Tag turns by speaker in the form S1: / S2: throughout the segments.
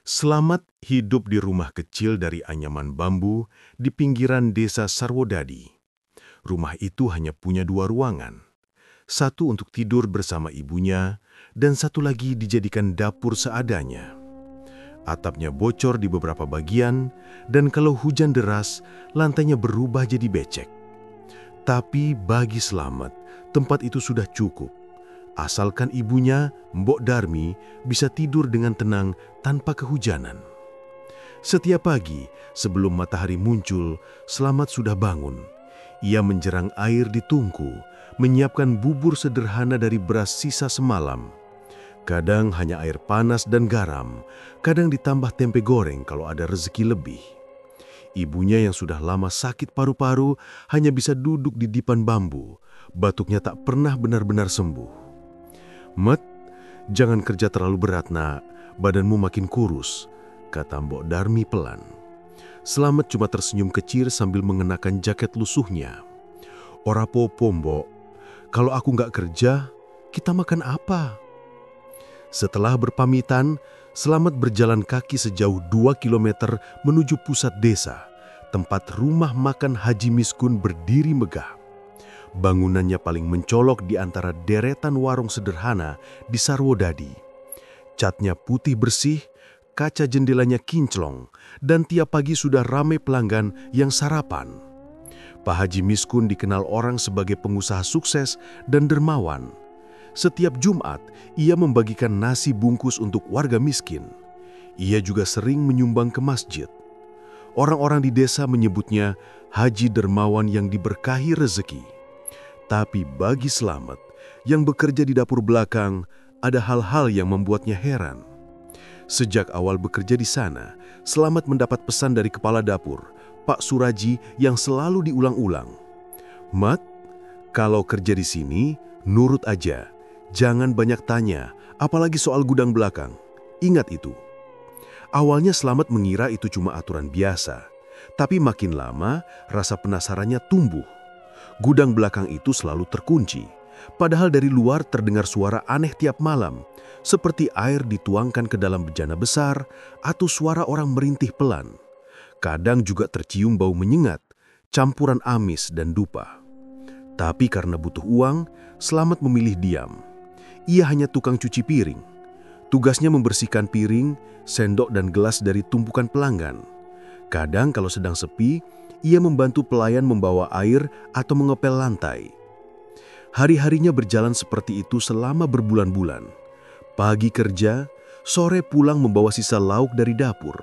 S1: Selamat hidup di rumah kecil dari anyaman bambu di pinggiran desa Sarwodadi. Rumah itu hanya punya 2 ruangan. Satu untuk tidur bersama ibunya, dan satu lagi dijadikan dapur seadanya. Atapnya bocor di beberapa bagian, dan kalau hujan deras, lantainya berubah jadi becek. Tapi bagi Slamet, tempat itu sudah cukup. Asalkan ibunya, Mbok Darmi, bisa tidur dengan tenang tanpa kehujanan. Setiap pagi, sebelum matahari muncul, Slamet sudah bangun. Ia menjerang air di tungku, menyiapkan bubur sederhana dari beras sisa semalam. Kadang hanya air panas dan garam, kadang ditambah tempe goreng kalau ada rezeki lebih. Ibunya yang sudah lama sakit paru-paru hanya bisa duduk di dipan bambu. Batuknya tak pernah benar-benar sembuh. "Met, jangan kerja terlalu berat, nak. Badanmu makin kurus," kata Mbok Darmi pelan. Slamet cuma tersenyum kecil sambil mengenakan jaket lusuhnya. "Ora popo, Mbok. Kalau aku nggak kerja, kita makan apa?" Setelah berpamitan, Slamet berjalan kaki sejauh 2 kilometer menuju pusat desa, tempat rumah makan Haji Miskun berdiri megah. Bangunannya paling mencolok di antara deretan warung sederhana di Sarwodadi. Catnya putih bersih, kaca jendelanya kinclong, dan tiap pagi sudah ramai pelanggan yang sarapan. Pak Haji Miskun dikenal orang sebagai pengusaha sukses dan dermawan. Setiap Jumat, ia membagikan nasi bungkus untuk warga miskin. Ia juga sering menyumbang ke masjid. Orang-orang di desa menyebutnya Haji Dermawan yang diberkahi rezeki. Tapi bagi Slamet, yang bekerja di dapur belakang, ada hal-hal yang membuatnya heran. Sejak awal bekerja di sana, Slamet mendapat pesan dari kepala dapur, Pak Suraji, yang selalu diulang-ulang. "Mat, kalau kerja di sini, nurut aja. Jangan banyak tanya, apalagi soal gudang belakang. Ingat itu." Awalnya Slamet mengira itu cuma aturan biasa, tapi makin lama rasa penasarannya tumbuh. Gudang belakang itu selalu terkunci, padahal dari luar terdengar suara aneh tiap malam, seperti air dituangkan ke dalam bejana besar atau suara orang merintih pelan. Kadang juga tercium bau menyengat, campuran amis dan dupa. Tapi karena butuh uang, Slamet memilih diam. Ia hanya tukang cuci piring. Tugasnya membersihkan piring, sendok dan gelas dari tumpukan pelanggan. Kadang kalau sedang sepi, ia membantu pelayan membawa air atau mengepel lantai. Hari-harinya berjalan seperti itu selama berbulan-bulan. Pagi kerja, sore pulang membawa sisa lauk dari dapur.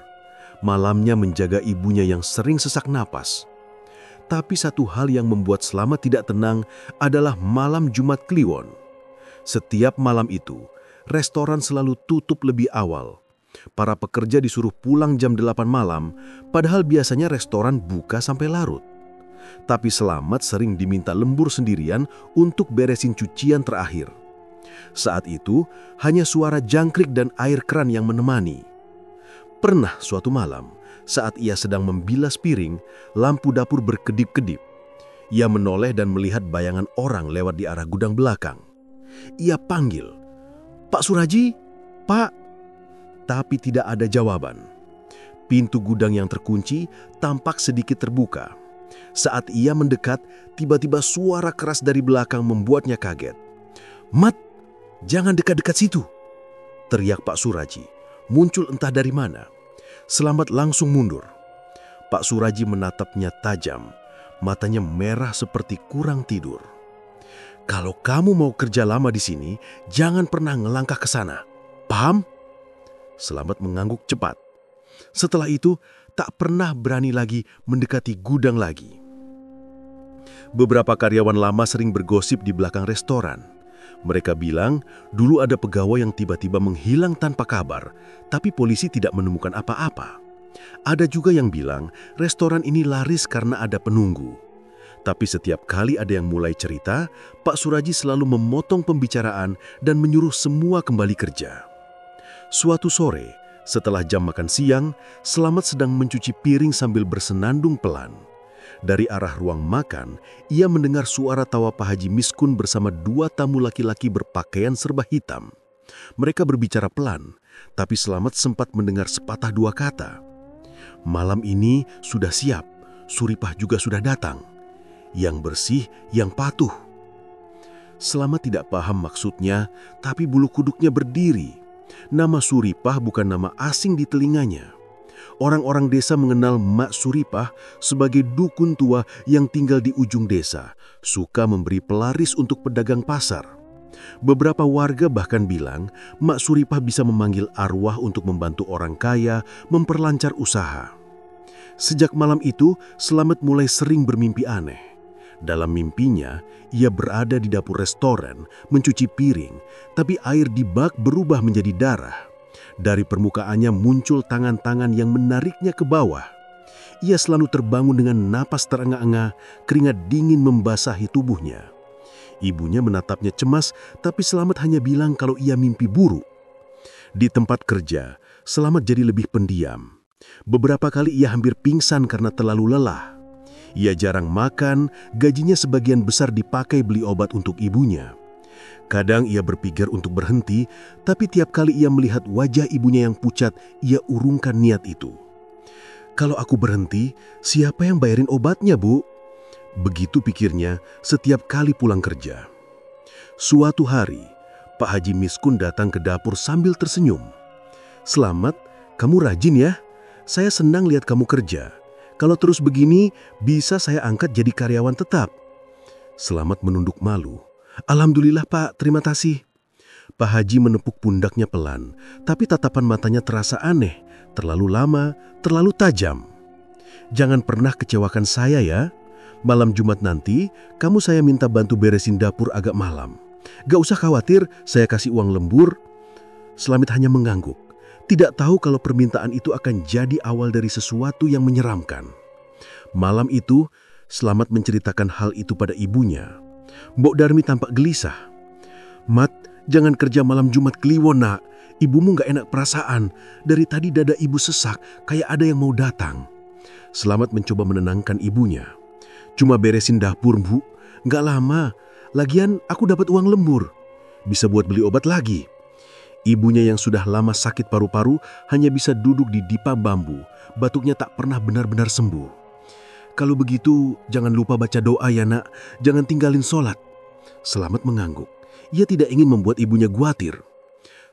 S1: Malamnya menjaga ibunya yang sering sesak napas. Tapi satu hal yang membuat Slamet tidak tenang adalah malam Jumat Kliwon. Setiap malam itu, restoran selalu tutup lebih awal. Para pekerja disuruh pulang jam 8 malam, padahal biasanya restoran buka sampai larut. Tapi Slamet sering diminta lembur sendirian untuk beresin cucian terakhir. Saat itu, hanya suara jangkrik dan air keran yang menemani. Pernah suatu malam, saat ia sedang membilas piring, lampu dapur berkedip-kedip. Ia menoleh dan melihat bayangan orang lewat di arah gudang belakang. Ia panggil, "Pak Suraji, Pak!" Tapi tidak ada jawaban. Pintu gudang yang terkunci tampak sedikit terbuka. Saat ia mendekat, tiba-tiba suara keras dari belakang membuatnya kaget. "Mat, jangan dekat-dekat situ!" teriak Pak Suraji. Muncul entah dari mana. Slamet langsung mundur. Pak Suraji menatapnya tajam. Matanya merah seperti kurang tidur. "Kalau kamu mau kerja lama di sini, jangan pernah ngelangkah ke sana. Paham?" Slamet mengangguk cepat. Setelah itu, tak pernah berani lagi mendekati gudang lagi. Beberapa karyawan lama sering bergosip di belakang restoran. Mereka bilang, dulu ada pegawai yang tiba-tiba menghilang tanpa kabar, tapi polisi tidak menemukan apa-apa. Ada juga yang bilang, restoran ini laris karena ada penunggu. Tapi setiap kali ada yang mulai cerita, Pak Suraji selalu memotong pembicaraan dan menyuruh semua kembali kerja. Suatu sore, setelah jam makan siang, Slamet sedang mencuci piring sambil bersenandung pelan. Dari arah ruang makan, ia mendengar suara tawa Pak Haji Miskun bersama 2 tamu laki-laki berpakaian serba hitam. Mereka berbicara pelan, tapi Slamet sempat mendengar sepatah dua kata. Malam ini sudah siap, Suripah juga sudah datang. Yang bersih, yang patuh. Slamet tidak paham maksudnya, tapi bulu kuduknya berdiri. Nama Suripah bukan nama asing di telinganya. Orang-orang desa mengenal Mak Suripah sebagai dukun tua yang tinggal di ujung desa, suka memberi pelaris untuk pedagang pasar. Beberapa warga bahkan bilang Mak Suripah bisa memanggil arwah untuk membantu orang kaya memperlancar usaha. Sejak malam itu, Slamet mulai sering bermimpi aneh. Dalam mimpinya, ia berada di dapur restoran, mencuci piring, tapi air di bak berubah menjadi darah. Dari permukaannya muncul tangan-tangan yang menariknya ke bawah. Ia selalu terbangun dengan napas terengah-engah, keringat dingin membasahi tubuhnya. Ibunya menatapnya cemas, tapi Slamet hanya bilang kalau ia mimpi buruk. Di tempat kerja, Slamet jadi lebih pendiam. Beberapa kali ia hampir pingsan karena terlalu lelah. Ia jarang makan, gajinya sebagian besar dipakai beli obat untuk ibunya. Kadang ia berpikir untuk berhenti, tapi tiap kali ia melihat wajah ibunya yang pucat, ia urungkan niat itu. Kalau aku berhenti, siapa yang bayarin obatnya, Bu? Begitu pikirnya setiap kali pulang kerja. Suatu hari, Pak Haji Miskun datang ke dapur sambil tersenyum. "Selamat, kamu rajin ya. Saya senang lihat kamu kerja. Kalau terus begini, bisa saya angkat jadi karyawan tetap." Selamat menunduk malu. "Alhamdulillah Pak, terima kasih." Pak Haji menepuk pundaknya pelan, tapi tatapan matanya terasa aneh, terlalu lama, terlalu tajam. "Jangan pernah kecewakan saya ya. Malam Jumat nanti, kamu saya minta bantu beresin dapur agak malam. Gak usah khawatir, saya kasih uang lembur." Slamet hanya mengangguk. Tidak tahu kalau permintaan itu akan jadi awal dari sesuatu yang menyeramkan. Malam itu, Slamet menceritakan hal itu pada ibunya. Mbok Darmi tampak gelisah. "Mat, jangan kerja malam Jumat Kliwon, nak. Ibumu gak enak perasaan. Dari tadi dada ibu sesak, kayak ada yang mau datang." Slamet mencoba menenangkan ibunya. "Cuma beresin dapur, Bu. Gak lama. Lagian aku dapat uang lembur. Bisa buat beli obat lagi." Ibunya yang sudah lama sakit paru-paru hanya bisa duduk di dipa bambu. Batuknya tak pernah benar-benar sembuh. "Kalau begitu, jangan lupa baca doa ya nak. Jangan tinggalin sholat." Slamet mengangguk. Ia tidak ingin membuat ibunya khawatir.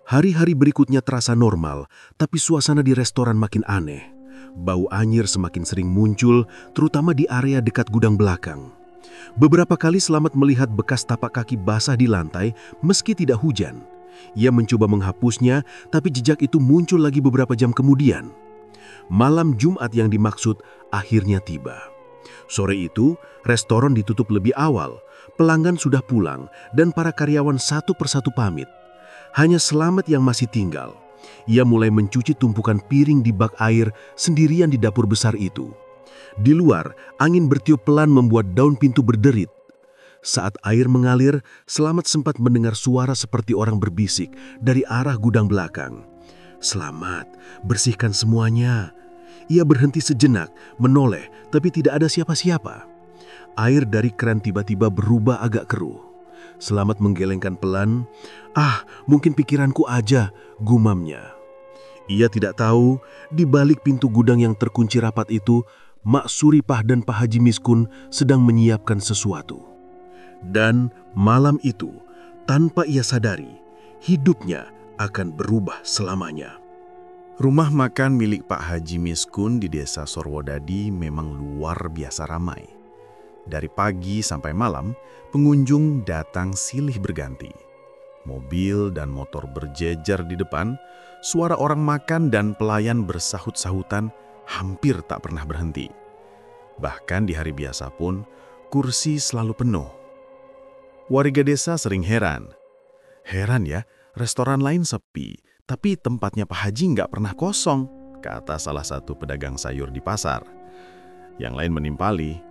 S1: Hari-hari berikutnya terasa normal, tapi suasana di restoran makin aneh. Bau anyir semakin sering muncul, terutama di area dekat gudang belakang. Beberapa kali Slamet melihat bekas tapak kaki basah di lantai meski tidak hujan. Ia mencoba menghapusnya, tapi jejak itu muncul lagi beberapa jam kemudian. Malam Jumat yang dimaksud akhirnya tiba. Sore itu, restoran ditutup lebih awal. Pelanggan sudah pulang dan para karyawan satu persatu pamit. Hanya Slamet yang masih tinggal. Ia mulai mencuci tumpukan piring di bak air sendirian di dapur besar itu. Di luar, angin bertiup pelan membuat daun pintu berderit. Saat air mengalir, Slamet sempat mendengar suara seperti orang berbisik dari arah gudang belakang. "Slamet, bersihkan semuanya." Ia berhenti sejenak, menoleh, tapi tidak ada siapa-siapa. Air dari keran tiba-tiba berubah agak keruh. Slamet menggelengkan pelan. Mungkin pikiranku aja," gumamnya. Ia tidak tahu, di balik pintu gudang yang terkunci rapat itu, Mak Suripah dan Pak Haji Miskun sedang menyiapkan sesuatu. Dan malam itu, tanpa ia sadari, hidupnya akan berubah selamanya.
S2: Rumah makan milik Pak Haji Miskun di desa Sorwodadi memang luar biasa ramai. Dari pagi sampai malam, pengunjung datang silih berganti. Mobil dan motor berjejer di depan, suara orang makan dan pelayan bersahut-sahutan hampir tak pernah berhenti. Bahkan di hari biasa pun, kursi selalu penuh. Warga desa sering heran. "Heran ya, restoran lain sepi, tapi tempatnya Pak Haji nggak pernah kosong," kata salah satu pedagang sayur di pasar. Yang lain menimpali,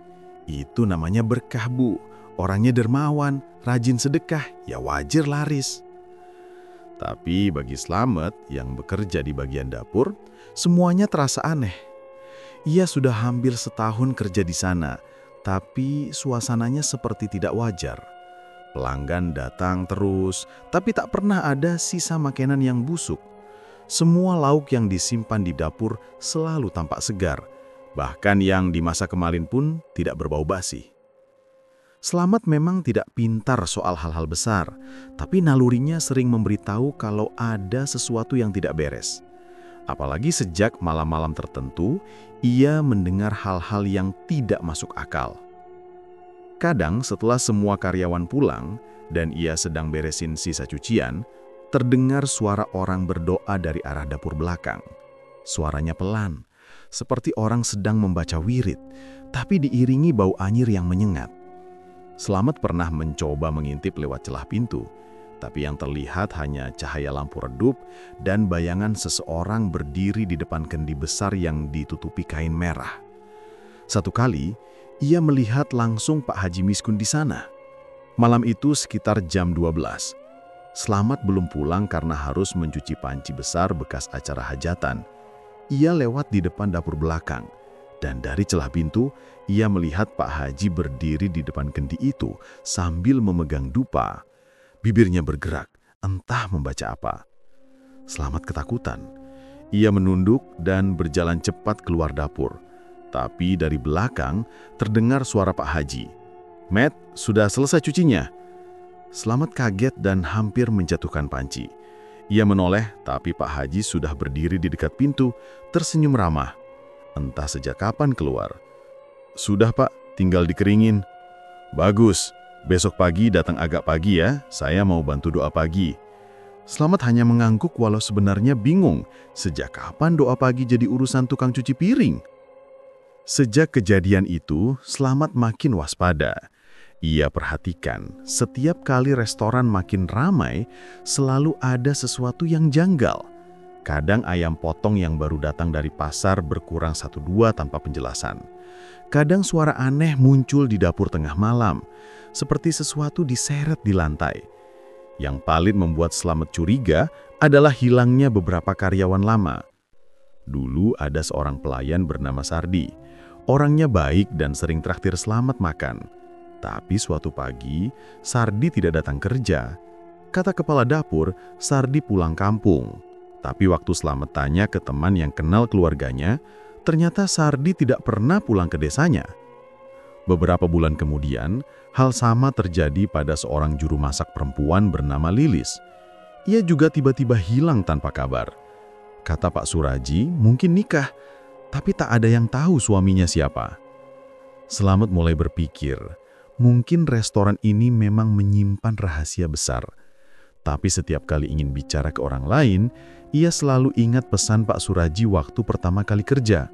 S2: "Itu namanya berkah, Bu. Orangnya dermawan, rajin sedekah, ya wajar laris." Tapi bagi Slamet yang bekerja di bagian dapur, semuanya terasa aneh. Ia sudah hampir setahun kerja di sana, tapi suasananya seperti tidak wajar. Pelanggan datang terus, tapi tak pernah ada sisa makanan yang busuk. Semua lauk yang disimpan di dapur selalu tampak segar, bahkan yang dimasak kemarin pun tidak berbau basi. Slamet memang tidak pintar soal hal-hal besar, tapi nalurinya sering memberitahu kalau ada sesuatu yang tidak beres. Apalagi sejak malam-malam tertentu, ia mendengar hal-hal yang tidak masuk akal. Kadang setelah semua karyawan pulang dan ia sedang beresin sisa cucian, terdengar suara orang berdoa dari arah dapur belakang. Suaranya pelan, seperti orang sedang membaca wirid, tapi diiringi bau anyir yang menyengat. Slamet pernah mencoba mengintip lewat celah pintu, tapi yang terlihat hanya cahaya lampu redup dan bayangan seseorang berdiri di depan kendi besar yang ditutupi kain merah. Satu kali, ia melihat langsung Pak Haji Miskun di sana. Malam itu sekitar jam 12. Slamet belum pulang karena harus mencuci panci besar bekas acara hajatan. Ia lewat di depan dapur belakang, dan dari celah pintu, ia melihat Pak Haji berdiri di depan kendi itu sambil memegang dupa. Bibirnya bergerak, entah membaca apa. Slamet ketakutan. Ia menunduk dan berjalan cepat keluar dapur. Tapi dari belakang terdengar suara Pak Haji. "Matt, sudah selesai cucinya?" Slamet kaget dan hampir menjatuhkan panci. Ia menoleh, tapi Pak Haji sudah berdiri di dekat pintu, tersenyum ramah. Entah sejak kapan keluar. "Sudah Pak, tinggal dikeringin." "Bagus, besok pagi datang agak pagi ya, saya mau bantu doa pagi." Slamet hanya mengangguk walau sebenarnya bingung, sejak kapan doa pagi jadi urusan tukang cuci piring? Sejak kejadian itu, Slamet makin waspada. Ia perhatikan, setiap kali restoran makin ramai, selalu ada sesuatu yang janggal. Kadang ayam potong yang baru datang dari pasar berkurang 1-2 tanpa penjelasan. Kadang suara aneh muncul di dapur tengah malam, seperti sesuatu diseret di lantai. Yang paling membuat Slamet curiga adalah hilangnya beberapa karyawan lama. Dulu ada seorang pelayan bernama Sardi. Orangnya baik dan sering traktir Slamet makan. Tapi suatu pagi, Sardi tidak datang kerja. Kata kepala dapur, Sardi pulang kampung. Tapi waktu Slamet tanya ke teman yang kenal keluarganya, ternyata Sardi tidak pernah pulang ke desanya. Beberapa bulan kemudian, hal sama terjadi pada seorang juru masak perempuan bernama Lilis. Ia juga tiba-tiba hilang tanpa kabar. Kata Pak Suraji, mungkin nikah, tapi tak ada yang tahu suaminya siapa. Slamet mulai berpikir, mungkin restoran ini memang menyimpan rahasia besar. Tapi setiap kali ingin bicara ke orang lain, ia selalu ingat pesan Pak Suraji waktu pertama kali kerja.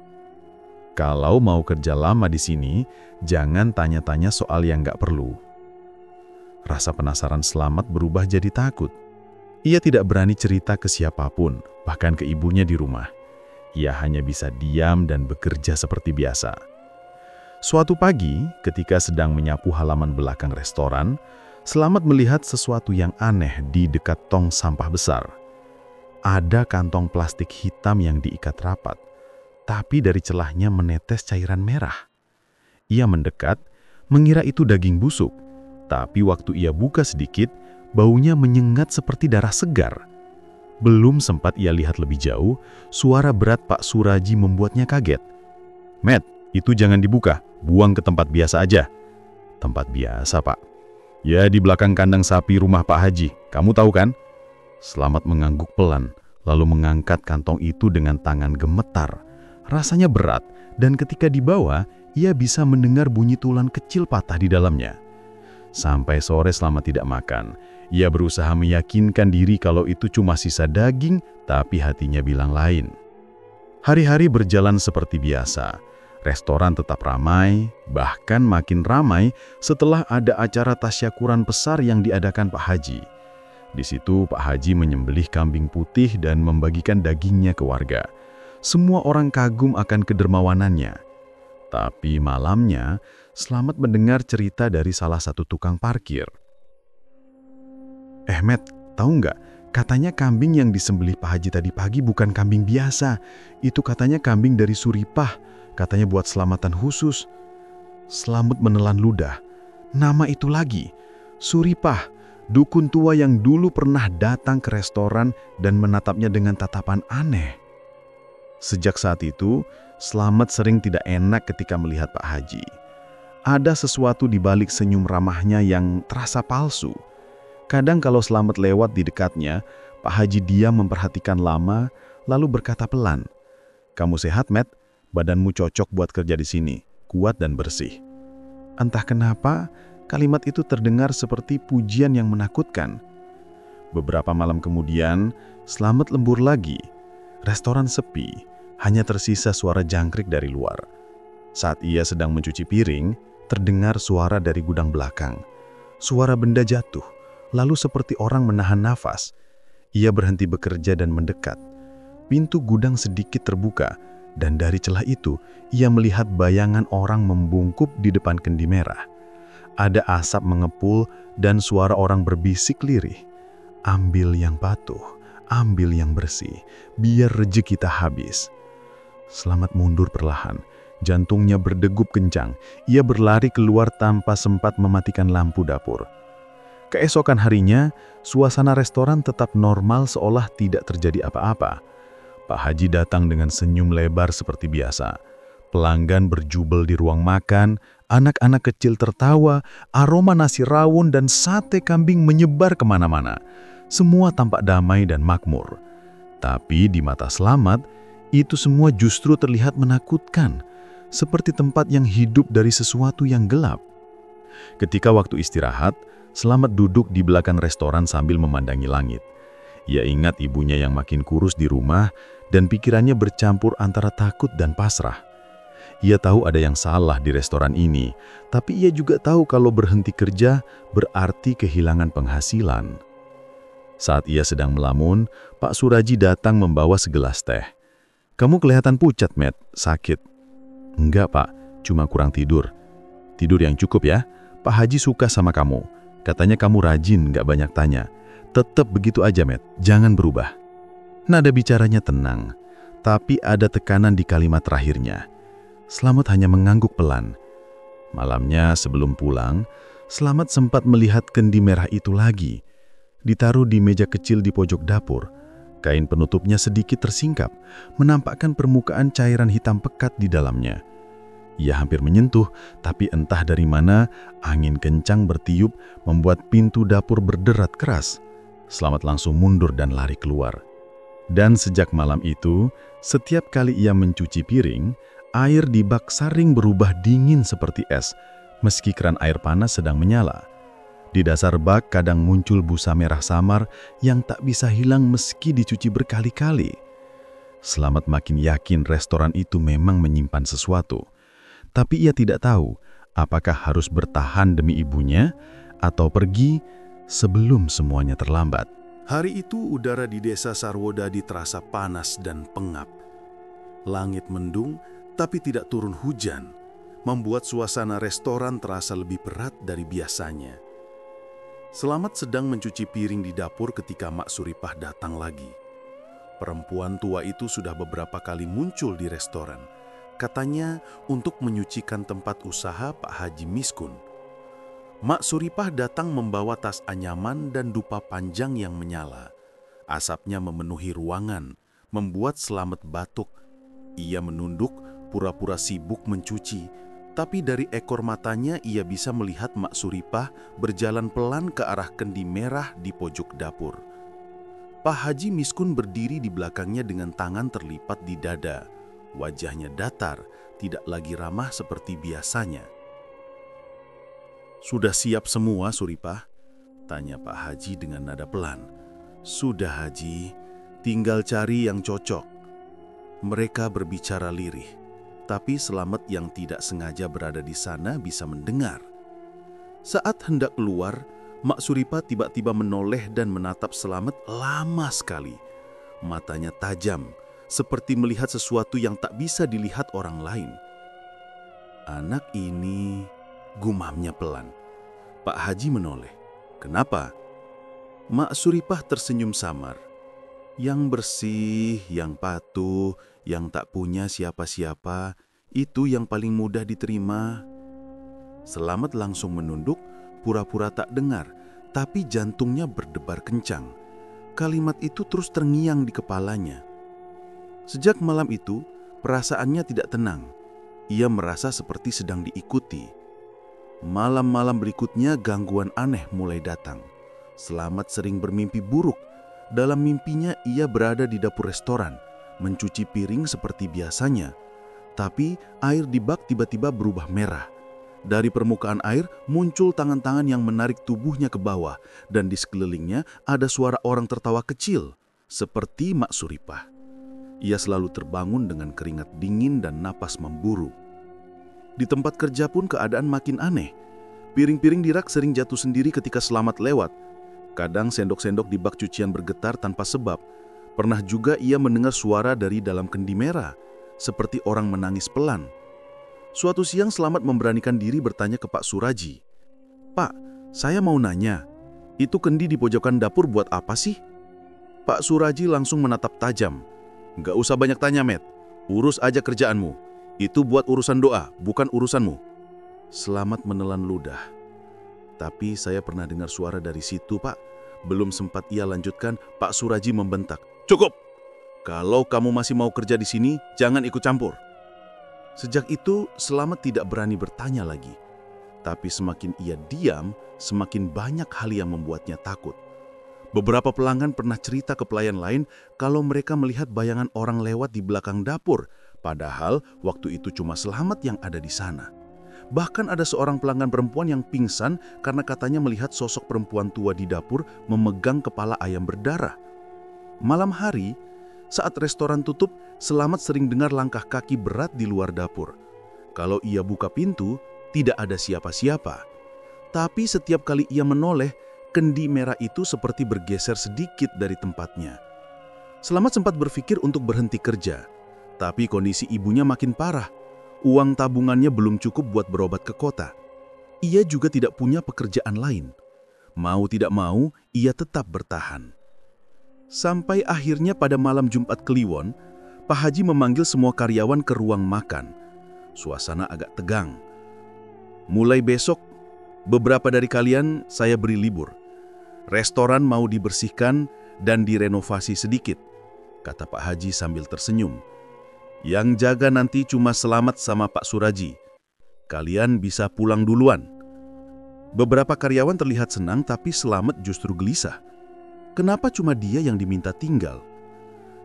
S2: Kalau mau kerja lama di sini, jangan tanya-tanya soal yang nggak perlu. Rasa penasaran Slamet berubah jadi takut. Ia tidak berani cerita ke siapapun, bahkan ke ibunya di rumah. Ia hanya bisa diam dan bekerja seperti biasa. Suatu pagi, ketika sedang menyapu halaman belakang restoran, Slamet melihat sesuatu yang aneh di dekat tong sampah besar. Ada kantong plastik hitam yang diikat rapat, tapi dari celahnya menetes cairan merah. Ia mendekat, mengira itu daging busuk, tapi waktu ia buka sedikit, baunya menyengat seperti darah segar. Belum sempat ia lihat lebih jauh, suara berat Pak Suraji membuatnya kaget. "Matt, itu jangan dibuka, buang ke tempat biasa aja." "Tempat biasa, Pak?" "Ya, di belakang kandang sapi rumah Pak Haji, kamu tahu kan?" Slamet mengangguk pelan, lalu mengangkat kantong itu dengan tangan gemetar. Rasanya berat, dan ketika dibawa, ia bisa mendengar bunyi tulang kecil patah di dalamnya. Sampai sore Slamet tidak makan. Ia berusaha meyakinkan diri kalau itu cuma sisa daging, tapi hatinya bilang lain. Hari-hari berjalan seperti biasa. Restoran tetap ramai, bahkan makin ramai setelah ada acara tasyakuran besar yang diadakan Pak Haji. Di situ Pak Haji menyembelih kambing putih dan membagikan dagingnya ke warga. Semua orang kagum akan kedermawanannya. Tapi malamnya, Slamet mendengar cerita dari salah satu tukang parkir. "Matt, tahu nggak? Katanya kambing yang disembelih Pak Haji tadi pagi bukan kambing biasa. Itu katanya kambing dari Suripah. Katanya buat selamatan khusus." Slamet menelan ludah. Nama itu lagi, Suripah. Dukun tua yang dulu pernah datang ke restoran dan menatapnya dengan tatapan aneh. Sejak saat itu, Slamet sering tidak enak ketika melihat Pak Haji. Ada sesuatu di balik senyum ramahnya yang terasa palsu. Kadang kalau Slamet lewat di dekatnya, Pak Haji diam memperhatikan lama, lalu berkata pelan, "Kamu sehat, Matt? Badanmu cocok buat kerja di sini, kuat dan bersih." Entah kenapa, kalimat itu terdengar seperti pujian yang menakutkan. Beberapa malam kemudian, Slamet lembur lagi. Restoran sepi, hanya tersisa suara jangkrik dari luar. Saat ia sedang mencuci piring, terdengar suara dari gudang belakang. Suara benda jatuh, lalu seperti orang menahan nafas. Ia berhenti bekerja dan mendekat. Pintu gudang sedikit terbuka, dan dari celah itu, ia melihat bayangan orang membungkuk di depan kendi merah. Ada asap mengepul dan suara orang berbisik lirih. "Ambil yang patuh, ambil yang bersih, biar rezeki kita habis." Slamet mundur perlahan. Jantungnya berdegup kencang. Ia berlari keluar tanpa sempat mematikan lampu dapur. Keesokan harinya, suasana restoran tetap normal seolah tidak terjadi apa-apa. Pak Haji datang dengan senyum lebar seperti biasa. Pelanggan berjubel di ruang makan, anak-anak kecil tertawa, aroma nasi rawon dan sate kambing menyebar kemana-mana. Semua tampak damai dan makmur. Tapi di mata Slamet, itu semua justru terlihat menakutkan, seperti tempat yang hidup dari sesuatu yang gelap. Ketika waktu istirahat, Slamet duduk di belakang restoran sambil memandangi langit. Ia ingat ibunya yang makin kurus di rumah dan pikirannya bercampur antara takut dan pasrah. Ia tahu ada yang salah di restoran ini, tapi ia juga tahu kalau berhenti kerja berarti kehilangan penghasilan. Saat ia sedang melamun, Pak Suraji datang membawa segelas teh. "Kamu kelihatan pucat, Matt. Sakit?" "Enggak, Pak. Cuma kurang tidur." "Tidur yang cukup ya. Pak Haji suka sama kamu. Katanya kamu rajin, nggak banyak tanya. Tetap begitu aja, Matt. Jangan berubah." Nada bicaranya tenang, tapi ada tekanan di kalimat terakhirnya. Slamet hanya mengangguk pelan. Malamnya sebelum pulang, Slamet sempat melihat kendi merah itu lagi. Ditaruh di meja kecil di pojok dapur. Kain penutupnya sedikit tersingkap, menampakkan permukaan cairan hitam pekat di dalamnya. Ia hampir menyentuh, tapi entah dari mana, angin kencang bertiup membuat pintu dapur berderat keras. Slamet langsung mundur dan lari keluar. Dan sejak malam itu, setiap kali ia mencuci piring, air di bak saring berubah dingin seperti es, meski keran air panas sedang menyala. Di dasar bak kadang muncul busa merah samar yang tak bisa hilang meski dicuci berkali-kali. Slamet makin yakin restoran itu memang menyimpan sesuatu. Tapi ia tidak tahu apakah harus bertahan demi ibunya atau pergi sebelum semuanya terlambat.
S1: Hari itu udara di desa Sarwodadi terasa panas dan pengap. Langit mendung tapi tidak turun hujan, membuat suasana restoran terasa lebih berat dari biasanya. Slamet sedang mencuci piring di dapur ketika Mak Suripah datang lagi. Perempuan tua itu sudah beberapa kali muncul di restoran. Katanya untuk menyucikan tempat usaha Pak Haji Miskun. Mak Suripah datang membawa tas anyaman dan dupa panjang yang menyala. Asapnya memenuhi ruangan, membuat Slamet batuk. Ia menunduk, pura-pura sibuk mencuci. Tapi dari ekor matanya ia bisa melihat Mak Suripah berjalan pelan ke arah kendi merah di pojok dapur. Pak Haji Miskun berdiri di belakangnya dengan tangan terlipat di dada. Wajahnya datar, tidak lagi ramah seperti biasanya. "Sudah siap semua, Suripah?" tanya Pak Haji dengan nada pelan. "Sudah, Haji. Tinggal cari yang cocok." Mereka berbicara lirih. Tapi Slamet yang tidak sengaja berada di sana bisa mendengar. Saat hendak keluar, Mak Suripah tiba-tiba menoleh dan menatap Slamet lama sekali. Matanya tajam, seperti melihat sesuatu yang tak bisa dilihat orang lain. "Anak ini," gumamnya pelan. Pak Haji menoleh. "Kenapa?" Mak Suripah tersenyum samar. "Yang bersih, yang patuh, yang tak punya siapa-siapa, itu yang paling mudah diterima." Slamet langsung menunduk, pura-pura tak dengar,
S2: tapi jantungnya berdebar kencang. Kalimat itu terus terngiang di kepalanya. Sejak malam itu, perasaannya tidak tenang. Ia merasa seperti sedang diikuti. Malam-malam berikutnya gangguan aneh mulai datang. Selamat sering bermimpi buruk. Dalam mimpinya ia berada di dapur restoran, mencuci piring seperti biasanya. Tapi air di bak tiba-tiba berubah merah. Dari permukaan air muncul tangan-tangan yang menarik tubuhnya ke bawah, dan di sekelilingnya ada suara orang tertawa kecil, seperti Mak Suripah. Ia selalu terbangun dengan keringat dingin dan napas memburu. Di tempat kerja pun keadaan makin aneh. Piring-piring di rak sering jatuh sendiri ketika Selamat lewat. Kadang sendok-sendok di bak cucian bergetar tanpa sebab. Pernah juga ia mendengar suara dari dalam kendi merah, seperti orang menangis pelan. Suatu siang Selamat memberanikan diri bertanya ke Pak Suraji. "Pak, saya mau nanya, itu kendi di pojokan dapur buat apa sih?" Pak Suraji langsung menatap tajam. "Nggak usah banyak tanya, Met. Urus aja kerjaanmu. Itu buat urusan doa, bukan urusanmu." Selamat menelan ludah. "Tapi saya pernah dengar suara dari situ, Pak." Belum sempat ia lanjutkan, Pak Suraji membentak. "Cukup! Kalau kamu masih mau kerja di sini, jangan ikut campur." Sejak itu, Selamat tidak berani bertanya lagi. Tapi semakin ia diam, semakin banyak hal yang membuatnya takut. Beberapa pelanggan pernah cerita ke pelayan lain kalau mereka melihat bayangan orang lewat di belakang dapur, padahal waktu itu cuma Selamat yang ada di sana. Bahkan ada seorang pelanggan perempuan yang pingsan karena katanya melihat sosok perempuan tua di dapur memegang kepala ayam berdarah. Malam hari, saat restoran tutup, Selamat sering dengar langkah kaki berat di luar dapur. Kalau ia buka pintu, tidak ada siapa-siapa. Tapi setiap kali ia menoleh, kendi merah itu seperti bergeser sedikit dari tempatnya. Selamat sempat berpikir untuk berhenti kerja, tapi kondisi ibunya makin parah. Uang tabungannya belum cukup buat berobat ke kota. Ia juga tidak punya pekerjaan lain. Mau tidak mau, ia tetap bertahan. Sampai akhirnya pada malam Jumat Kliwon, Pak Haji memanggil semua karyawan ke ruang makan. Suasana agak tegang. "Mulai besok, beberapa dari kalian saya beri libur. Restoran mau dibersihkan dan direnovasi sedikit," kata Pak Haji sambil tersenyum. "Yang jaga nanti cuma Selamat sama Pak Suraji. Kalian bisa pulang duluan." Beberapa karyawan terlihat senang, tapi Selamat justru gelisah. Kenapa cuma dia yang diminta tinggal?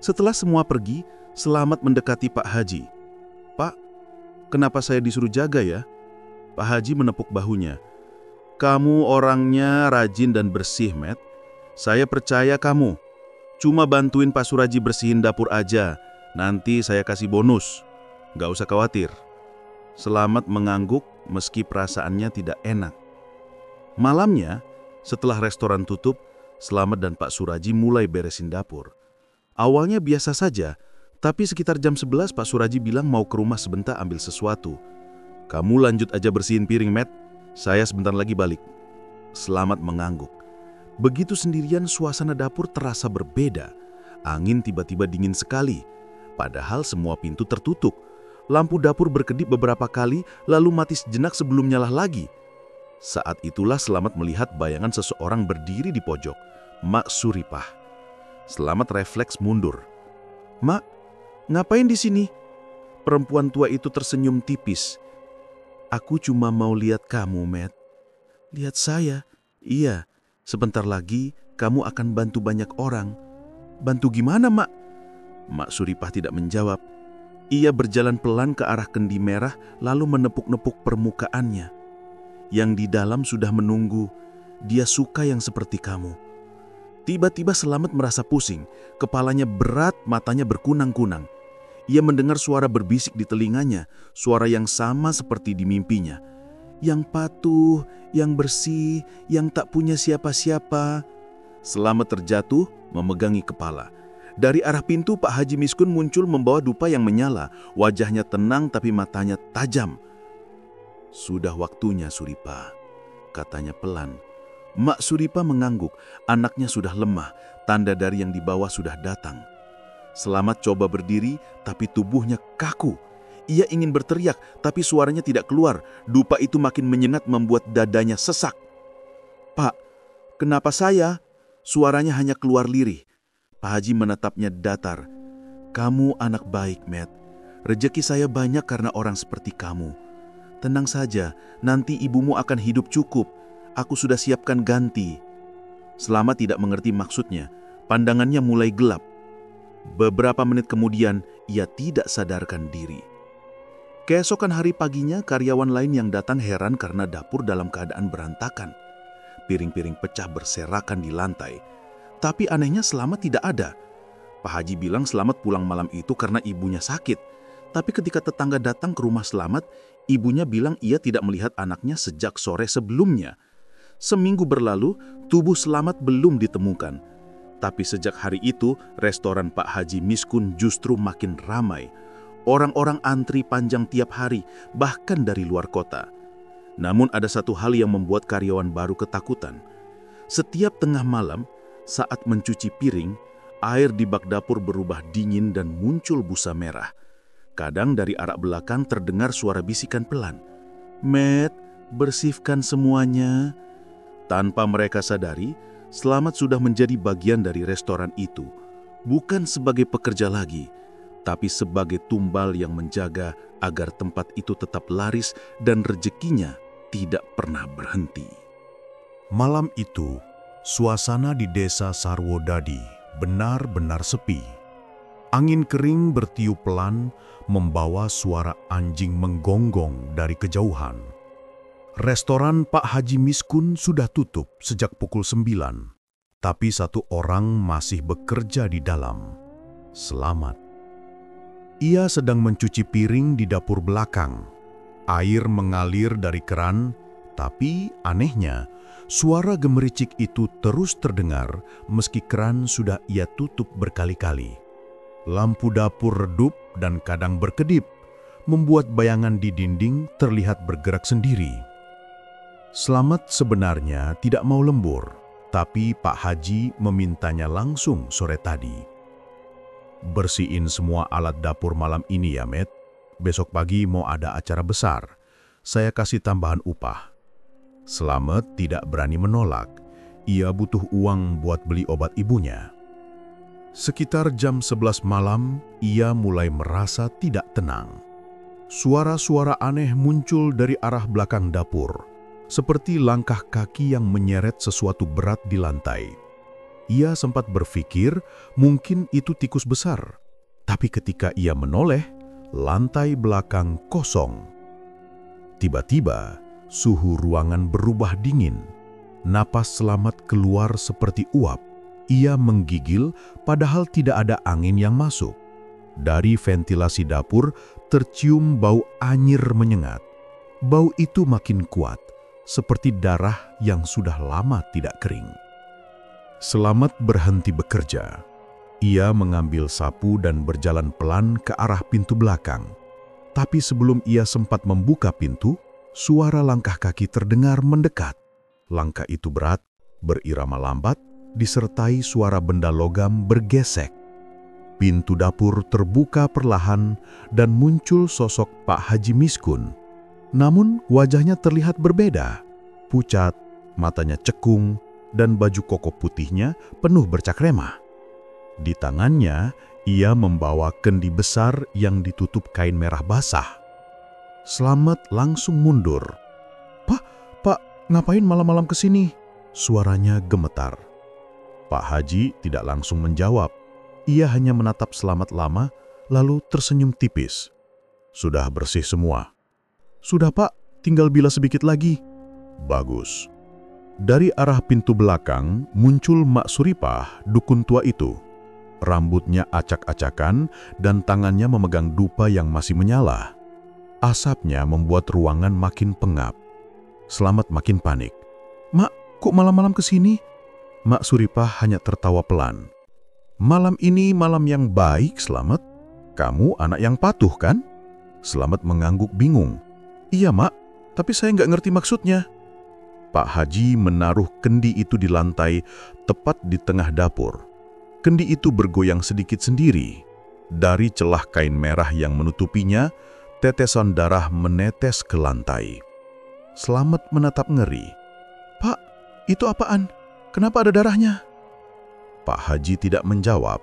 S2: Setelah semua pergi, Selamat mendekati Pak Haji. "Pak, kenapa saya disuruh jaga ya?" Pak Haji menepuk bahunya. "Kamu orangnya rajin dan bersih, Met. Saya percaya kamu. Cuma bantuin Pak Suraji bersihin dapur aja. Nanti saya kasih bonus. Nggak usah khawatir." Selamat mengangguk meski perasaannya tidak enak. Malamnya, setelah restoran tutup, Selamat dan Pak Suraji mulai beresin dapur. Awalnya biasa saja, tapi sekitar jam 11 Pak Suraji bilang mau ke rumah sebentar ambil sesuatu. "Kamu lanjut aja bersihin piring, Met. Saya sebentar lagi balik." Selamat mengangguk. Begitu sendirian, suasana dapur terasa berbeda. Angin tiba-tiba dingin sekali. Padahal semua pintu tertutup. Lampu dapur berkedip beberapa kali, lalu mati sejenak sebelum nyala lagi. Saat itulah Selamat melihat bayangan seseorang berdiri di pojok, Mak Suripah. Selamat refleks mundur. "Mak, ngapain di sini?" Perempuan tua itu tersenyum tipis. "Aku cuma mau lihat kamu, Met." "Lihat saya?" "Iya, sebentar lagi kamu akan bantu banyak orang." "Bantu gimana, Mak?" Mak Suripah tidak menjawab. Ia berjalan pelan ke arah kendi merah lalu menepuk-nepuk permukaannya. "Yang di dalam sudah menunggu. Dia suka yang seperti kamu." Tiba-tiba Selamat merasa pusing. Kepalanya berat, matanya berkunang-kunang. Ia mendengar suara berbisik di telinganya, suara yang sama seperti di mimpinya. "Yang patuh, yang bersih, yang tak punya siapa-siapa." Selamat terjatuh, memegangi kepala. Dari arah pintu, Pak Haji Miskun muncul membawa dupa yang menyala. Wajahnya tenang tapi matanya tajam. "Sudah waktunya, Suripah," katanya pelan. Mak Suripah mengangguk. Anaknya sudah lemah, tanda dari yang di bawah sudah datang. Selamat coba berdiri, tapi tubuhnya kaku. Ia ingin berteriak, tapi suaranya tidak keluar. Dupa itu makin menyengat membuat dadanya sesak. "Pak,
S3: Kenapa saya? Suaranya hanya keluar lirih. Pak Haji menatapnya datar. Kamu anak baik, Matt. Rejeki saya banyak karena orang seperti kamu. Tenang saja, nanti ibumu akan hidup cukup. Aku sudah siapkan ganti. Selamat tidak mengerti maksudnya. Pandangannya mulai gelap. Beberapa menit kemudian, ia tidak sadarkan diri. Keesokan hari paginya, karyawan lain yang datang heran karena dapur dalam keadaan berantakan. Piring-piring pecah berserakan di lantai. Tapi anehnya Selamat tidak ada. Pak Haji bilang Selamat pulang malam itu karena ibunya sakit. Tapi ketika tetangga datang ke rumah Selamat, ibunya bilang ia tidak melihat anaknya sejak sore sebelumnya. Seminggu berlalu, tubuh Selamat belum ditemukan. Tapi sejak hari itu, restoran Pak Haji Miskun justru makin ramai. Orang-orang antri panjang tiap hari, bahkan dari luar kota. Namun ada satu hal yang membuat karyawan baru ketakutan. Setiap tengah malam, saat mencuci piring, air di bak dapur berubah dingin dan muncul busa merah. Kadang dari arah belakang terdengar suara bisikan pelan. "Matt, bersihkan semuanya." Tanpa mereka sadari, Selamat sudah menjadi bagian dari restoran itu. Bukan sebagai pekerja lagi, tapi sebagai tumbal yang menjaga agar tempat itu tetap laris dan rezekinya tidak pernah berhenti.
S1: Malam itu, suasana di desa Sarwodadi benar-benar sepi. Angin kering bertiup pelan membawa suara anjing menggonggong dari kejauhan. Restoran Pak Haji Miskun sudah tutup sejak pukul 9, tapi satu orang masih bekerja di dalam. Selamat. Ia sedang mencuci piring di dapur belakang. Air mengalir dari keran, tapi anehnya, suara gemericik itu terus terdengar meski keran sudah ia tutup berkali-kali. Lampu dapur redup dan kadang berkedip, membuat bayangan di dinding terlihat bergerak sendiri. Selamat sebenarnya tidak mau lembur, tapi Pak Haji memintanya langsung sore tadi. "Bersihin semua alat dapur malam ini ya, Matt. Besok pagi mau ada acara besar. Saya kasih tambahan upah." Selamat tidak berani menolak. Ia butuh uang buat beli obat ibunya. Sekitar jam 11 malam, ia mulai merasa tidak tenang. Suara-suara aneh muncul dari arah belakang dapur, seperti langkah kaki yang menyeret sesuatu berat di lantai. Ia sempat berpikir mungkin itu tikus besar, tapi ketika ia menoleh, lantai belakang kosong. Tiba-tiba, suhu ruangan berubah dingin. Napas Selamat keluar seperti uap. Ia menggigil padahal tidak ada angin yang masuk. Dari ventilasi dapur tercium bau anyir menyengat. Bau itu makin kuat, seperti darah yang sudah lama tidak kering. Selamat berhenti bekerja. Ia mengambil sapu dan berjalan pelan ke arah pintu belakang. Tapi sebelum ia sempat membuka pintu, suara langkah kaki terdengar mendekat. Langkah itu berat, berirama lambat, disertai suara benda logam bergesek. Pintu dapur terbuka perlahan dan muncul sosok Pak Haji Miskun. Namun wajahnya terlihat berbeda, pucat, matanya cekung, dan baju koko putihnya penuh bercak remah. Di tangannya, ia membawa kendi besar yang ditutup kain merah basah. Selamat langsung mundur. Pak, ngapain malam-malam kesini?" Suaranya gemetar. Pak Haji tidak langsung menjawab. Ia hanya menatap Selamat lama, lalu tersenyum tipis. "Sudah bersih semua?" "Sudah, Pak. Tinggal bilas sedikit lagi." "Bagus." Dari arah pintu belakang muncul Mak Suripah, dukun tua itu. Rambutnya acak-acakan dan tangannya memegang dupa yang masih menyala. Asapnya membuat ruangan makin pengap. Selamat makin panik. "Mak, kok malam-malam kesini?" Mak Suripah hanya tertawa pelan. "Malam ini malam yang baik, Selamat. Kamu anak yang patuh, kan?" Selamat mengangguk bingung. "Iya, Mak, tapi saya nggak ngerti maksudnya." Pak Haji menaruh kendi itu di lantai, tepat di tengah dapur. Kendi itu bergoyang sedikit sendiri. Dari celah kain merah yang menutupinya, tetesan darah menetes ke lantai. Selamat menatap ngeri. "Pak, itu apaan?
S2: Kenapa ada darahnya?" Pak Haji tidak menjawab.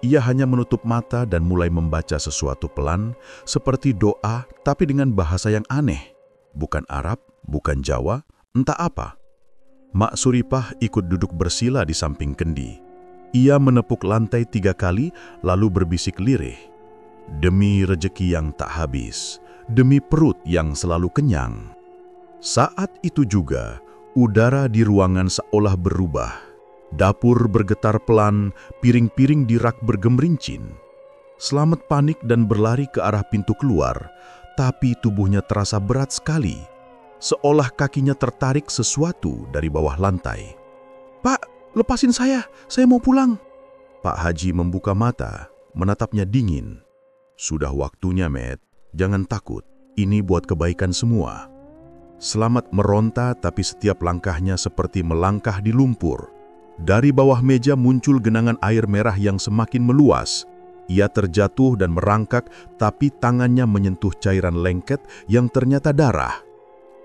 S2: Ia hanya menutup mata dan mulai membaca sesuatu pelan, seperti doa tapi dengan bahasa yang aneh. Bukan Arab, bukan Jawa, entah apa. Mak Suripah ikut duduk bersila di samping kendi. Ia menepuk lantai 3 kali lalu berbisik lirih. Demi rejeki yang tak habis, demi perut yang selalu kenyang. Saat itu juga, udara di ruangan seolah berubah. Dapur bergetar pelan, piring-piring di rak bergemerincin. Slamet panik dan berlari ke arah pintu keluar, tapi tubuhnya terasa berat sekali, seolah kakinya tertarik sesuatu dari bawah lantai. "Pak, lepasin saya mau pulang." Pak Haji membuka mata, menatapnya dingin. "Sudah waktunya, Matt. Jangan takut, ini buat kebaikan semua." Slamet meronta, tapi setiap langkahnya seperti melangkah di lumpur. Dari bawah meja muncul genangan air merah yang semakin meluas. Ia terjatuh dan merangkak, tapi tangannya menyentuh cairan lengket yang ternyata darah.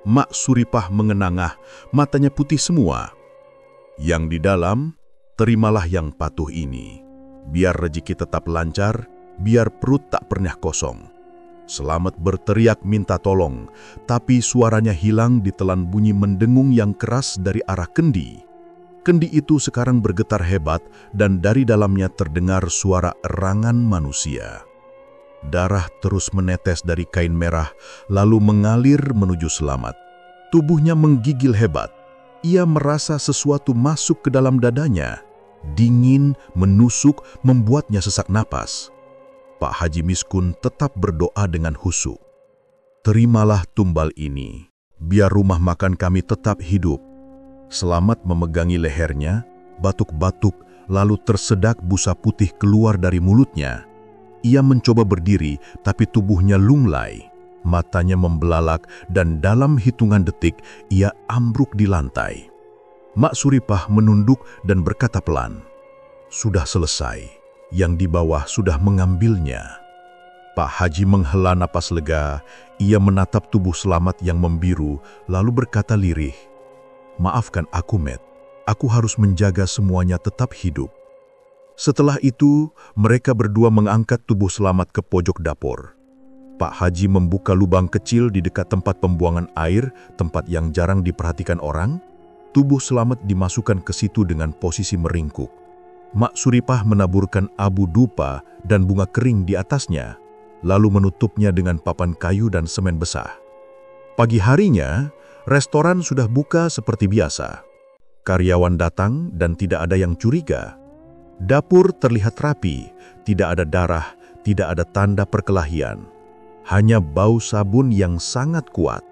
S2: Mak Suripah mengenangah, matanya putih semua. "Yang di dalam, terimalah yang patuh ini. Biar rezeki tetap lancar, biar perut tak pernah kosong." Slamet berteriak minta tolong, tapi suaranya hilang ditelan bunyi mendengung yang keras dari arah kendi. Kendi itu sekarang bergetar hebat dan dari dalamnya terdengar suara erangan manusia. Darah terus menetes dari kain merah lalu mengalir menuju Slamet. Tubuhnya menggigil hebat. Ia merasa sesuatu masuk ke dalam dadanya. Dingin, menusuk, membuatnya sesak napas. Pak Haji Miskun tetap berdoa dengan khusyuk. "Terimalah tumbal ini, biar rumah makan kami tetap hidup." Slamet memegangi lehernya, batuk-batuk, lalu tersedak busa putih keluar dari mulutnya. Ia mencoba berdiri, tapi tubuhnya lunglai. Matanya membelalak dan dalam hitungan detik ia ambruk di lantai. Mak Suripah menunduk dan berkata pelan, "Sudah selesai, yang di bawah sudah mengambilnya." Pak Haji menghela napas lega, ia menatap tubuh Slamet yang membiru, lalu berkata lirih, "Maafkan aku, Matt. Aku harus menjaga semuanya tetap hidup." Setelah itu, mereka berdua mengangkat tubuh Slamet ke pojok dapur. Pak Haji membuka lubang kecil di dekat tempat pembuangan air, tempat yang jarang diperhatikan orang. Tubuh Slamet dimasukkan ke situ dengan posisi meringkuk. Mak Suripah menaburkan abu dupa dan bunga kering di atasnya, lalu menutupnya dengan papan kayu dan semen besar. Pagi harinya, restoran sudah buka seperti biasa. Karyawan datang dan tidak ada yang curiga. Dapur terlihat rapi, tidak ada darah, tidak ada tanda perkelahian. Hanya bau sabun yang sangat kuat.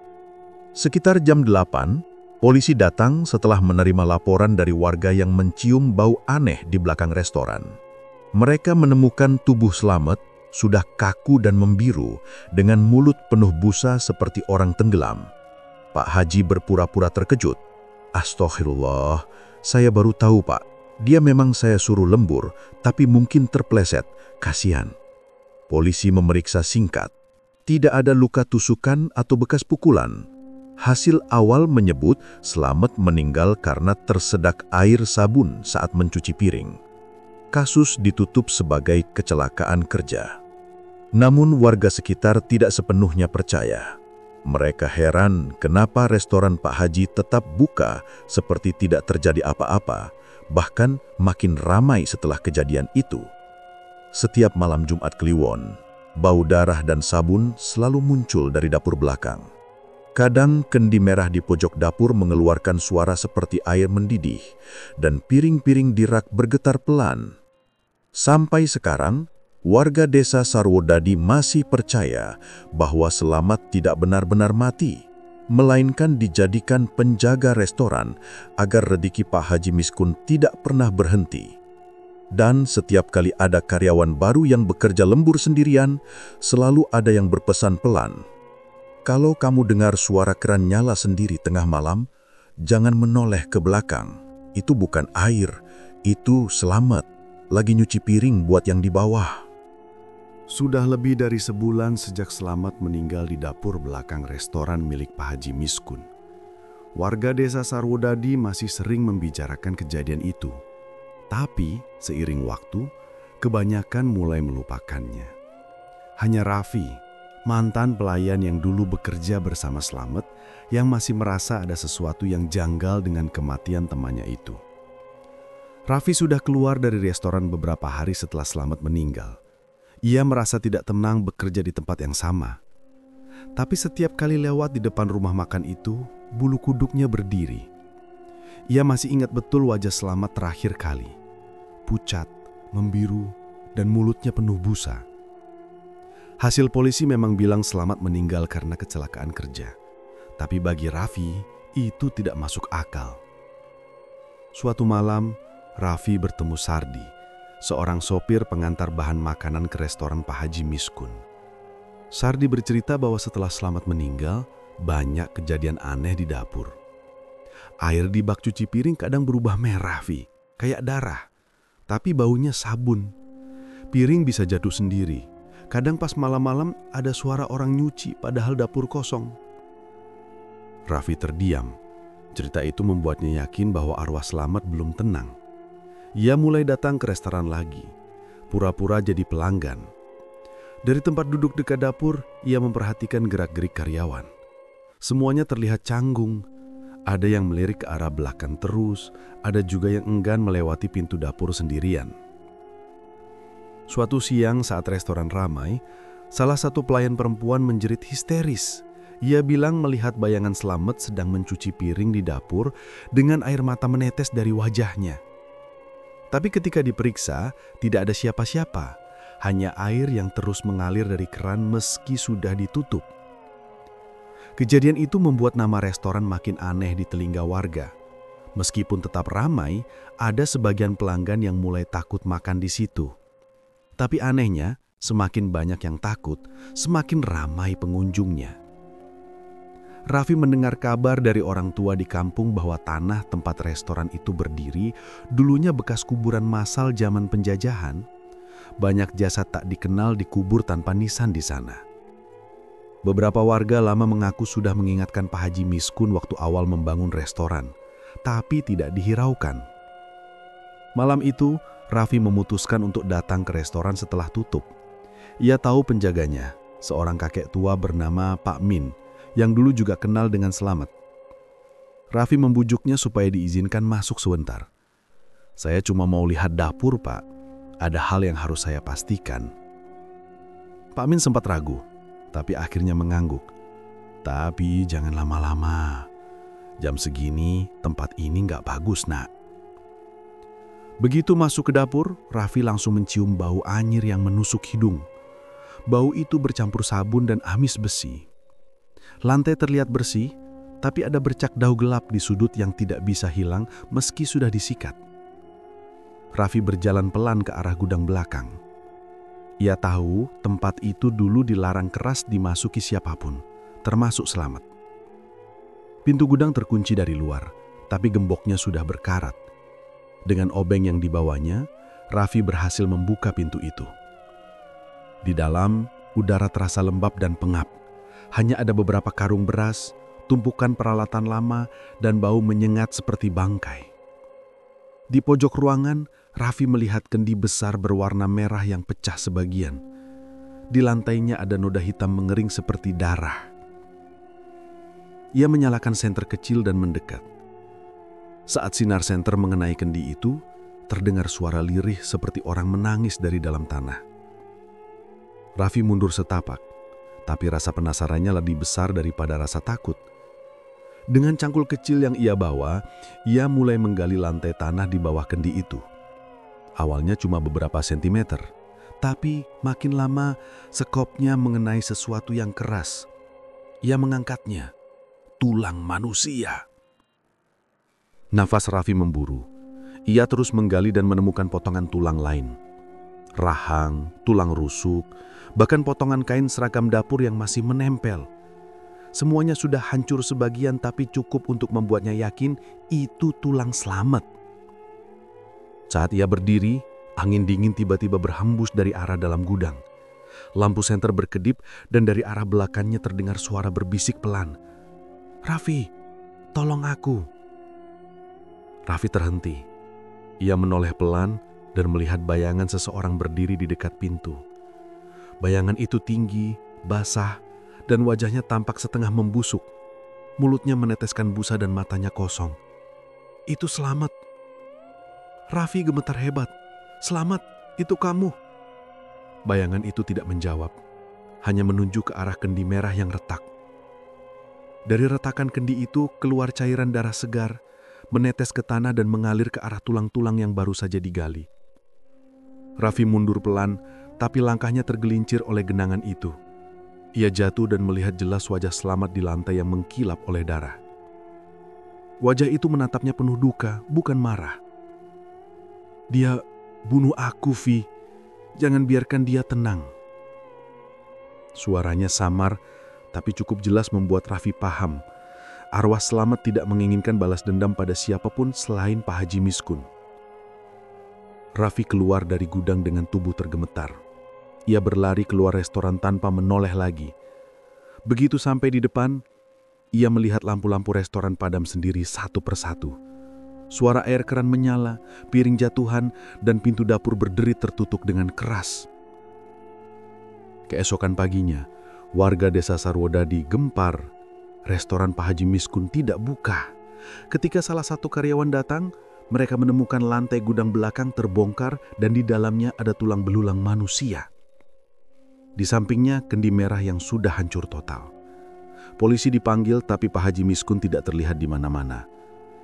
S2: Sekitar jam 8, polisi datang setelah menerima laporan dari warga yang mencium bau aneh di belakang restoran. Mereka menemukan tubuh Slamet sudah kaku dan membiru dengan mulut penuh busa seperti orang tenggelam. Pak Haji berpura-pura terkejut. "Astaghfirullah, saya baru tahu, Pak. Dia memang saya suruh lembur, tapi mungkin terpleset. Kasihan." Polisi memeriksa singkat. Tidak ada luka tusukan atau bekas pukulan. Hasil awal menyebut Slamet meninggal karena tersedak air sabun saat mencuci piring. Kasus ditutup sebagai kecelakaan kerja. Namun warga sekitar tidak sepenuhnya percaya. Mereka heran kenapa restoran Pak Haji tetap buka seperti tidak terjadi apa-apa, bahkan makin ramai setelah kejadian itu. Setiap malam Jumat Kliwon, bau darah dan sabun selalu muncul dari dapur belakang. Kadang kendi merah di pojok dapur mengeluarkan suara seperti air mendidih, dan piring-piring di rak bergetar pelan. Sampai sekarang, warga desa Sarwodadi masih percaya bahwa Slamet tidak benar-benar mati, melainkan dijadikan penjaga restoran agar rezeki Pak Haji Miskun tidak pernah berhenti. Dan setiap kali ada karyawan baru yang bekerja lembur sendirian, selalu ada yang berpesan pelan, "Kalau kamu dengar suara keran nyala sendiri tengah malam, jangan menoleh ke belakang. Itu bukan air, itu Slamet lagi nyuci piring buat yang di bawah."
S3: Sudah lebih dari sebulan sejak Slamet meninggal di dapur belakang restoran milik Pak Haji Miskun.
S2: Warga desa Sarwodadi masih sering membicarakan kejadian itu. Tapi, seiring waktu, kebanyakan mulai melupakannya. Hanya Raffi, mantan pelayan yang dulu bekerja bersama Slamet, yang masih merasa ada sesuatu yang janggal dengan kematian temannya itu. Raffi sudah keluar dari restoran beberapa hari setelah Slamet meninggal. Ia merasa tidak tenang bekerja di tempat yang sama. Tapi setiap kali lewat di depan rumah makan itu, bulu kuduknya berdiri. Ia masih ingat betul wajah Slamet terakhir kali. Pucat, membiru, dan mulutnya penuh busa. Hasil polisi memang bilang Slamet meninggal karena kecelakaan kerja. Tapi bagi Raffi, itu tidak masuk akal. Suatu malam, Raffi bertemu Sardi, seorang sopir pengantar bahan makanan ke restoran Pak Haji Miskun. Sardi bercerita bahwa setelah Slamet meninggal, banyak kejadian aneh di dapur. Air di bak cuci piring kadang berubah merah, Vi, kayak darah. Tapi baunya sabun. Piring bisa jatuh sendiri. Kadang pas malam-malam ada suara orang nyuci padahal dapur kosong. Raffi terdiam. Cerita itu membuatnya yakin bahwa arwah Slamet belum tenang. Ia mulai datang ke restoran lagi, pura-pura jadi pelanggan. Dari tempat duduk dekat dapur, ia memperhatikan gerak-gerik karyawan. Semuanya terlihat canggung. Ada yang melirik ke arah belakang terus, ada juga yang enggan melewati pintu dapur sendirian. Suatu siang saat restoran ramai, salah satu pelayan perempuan menjerit histeris. Ia bilang melihat bayangan Slamet sedang mencuci piring di dapur dengan air mata menetes dari wajahnya. Tapi ketika diperiksa, tidak ada siapa-siapa, hanya air yang terus mengalir dari keran meski sudah ditutup. Kejadian itu membuat nama restoran makin aneh di telinga warga. Meskipun tetap ramai, ada sebagian pelanggan yang mulai takut makan di situ. Tapi anehnya, semakin banyak yang takut, semakin ramai pengunjungnya. Raffi mendengar kabar dari orang tua di kampung bahwa tanah tempat restoran itu berdiri dulunya bekas kuburan massal zaman penjajahan. Banyak jasad tak dikenal dikubur tanpa nisan di sana. Beberapa warga lama mengaku sudah mengingatkan Pak Haji Miskun waktu awal membangun restoran, tapi tidak dihiraukan. Malam itu, Raffi memutuskan untuk datang ke restoran setelah tutup. Ia tahu penjaganya, seorang kakek tua bernama Pak Min, yang dulu juga kenal dengan Slamet. Raffi membujuknya supaya diizinkan masuk sebentar. "Saya cuma mau lihat dapur, Pak. Ada hal yang harus saya pastikan." Pak Min sempat ragu, tapi akhirnya mengangguk. "Tapi jangan lama-lama. Jam segini tempat ini nggak bagus, Nak." Begitu masuk ke dapur, Raffi langsung mencium bau anyir yang menusuk hidung. Bau itu bercampur sabun dan amis besi. Lantai terlihat bersih, tapi ada bercak daun gelap di sudut yang tidak bisa hilang meski sudah disikat. Raffi berjalan pelan ke arah gudang belakang. Ia tahu tempat itu dulu dilarang keras dimasuki siapapun, termasuk Slamet. Pintu gudang terkunci dari luar, tapi gemboknya sudah berkarat. Dengan obeng yang dibawanya, Raffi berhasil membuka pintu itu. Di dalam, udara terasa lembab dan pengap. Hanya ada beberapa karung beras, tumpukan peralatan lama, dan bau menyengat seperti bangkai. Di pojok ruangan, Raffi melihat kendi besar berwarna merah yang pecah sebagian. Di lantainya ada noda hitam mengering seperti darah. Ia menyalakan senter kecil dan mendekat. Saat sinar senter mengenai kendi itu, terdengar suara lirih seperti orang menangis dari dalam tanah. Raffi mundur setapak, tapi rasa penasarannya lebih besar daripada rasa takut. Dengan cangkul kecil yang ia bawa, ia mulai menggali lantai tanah di bawah kendi itu. Awalnya cuma beberapa sentimeter, tapi makin lama sekopnya mengenai sesuatu yang keras. Ia mengangkatnya, tulang manusia. Nafas Raffi memburu. Ia terus menggali dan menemukan potongan tulang lain. Rahang, tulang rusuk, bahkan potongan kain seragam dapur yang masih menempel. Semuanya sudah hancur sebagian tapi cukup untuk membuatnya yakin itu tulang Slamet. Saat ia berdiri, angin dingin tiba-tiba berhembus dari arah dalam gudang. Lampu senter berkedip dan dari arah belakangnya terdengar suara berbisik pelan. "Raffi, tolong aku." Raffi terhenti. Ia menoleh pelan dan melihat bayangan seseorang berdiri di dekat pintu. Bayangan itu tinggi, basah, dan wajahnya tampak setengah membusuk. Mulutnya meneteskan busa dan matanya kosong. "Itu Slamet." Raffi gemetar hebat. "Slamet, itu kamu." Bayangan itu tidak menjawab, hanya menunjuk ke arah kendi merah yang retak. Dari retakan kendi itu keluar cairan darah segar, menetes ke tanah dan mengalir ke arah tulang-tulang yang baru saja digali. Raffi mundur pelan, tapi langkahnya tergelincir oleh genangan itu. Ia jatuh dan melihat jelas wajah Slamet di lantai yang mengkilap oleh darah. Wajah itu menatapnya penuh duka, bukan marah. "Dia bunuh aku, Vi. Jangan biarkan dia tenang." Suaranya samar, tapi cukup jelas membuat Raffi paham. Arwah Slamet tidak menginginkan balas dendam pada siapapun selain Pak Haji Miskun. Raffi keluar dari gudang dengan tubuh tergemetar. Ia berlari keluar restoran tanpa menoleh lagi. Begitu sampai di depan, ia melihat lampu-lampu restoran padam sendiri satu persatu. Suara air keran menyala, piring jatuhan, dan pintu dapur berderit tertutup dengan keras. Keesokan paginya, warga desa Sarwodadi gempar. Restoran Pak Haji Miskun tidak buka. Ketika salah satu karyawan datang, mereka menemukan lantai gudang belakang terbongkar dan di dalamnya ada tulang belulang manusia. Di sampingnya kendi merah yang sudah hancur total. Polisi dipanggil tapi Pak Haji Miskun tidak terlihat di mana-mana.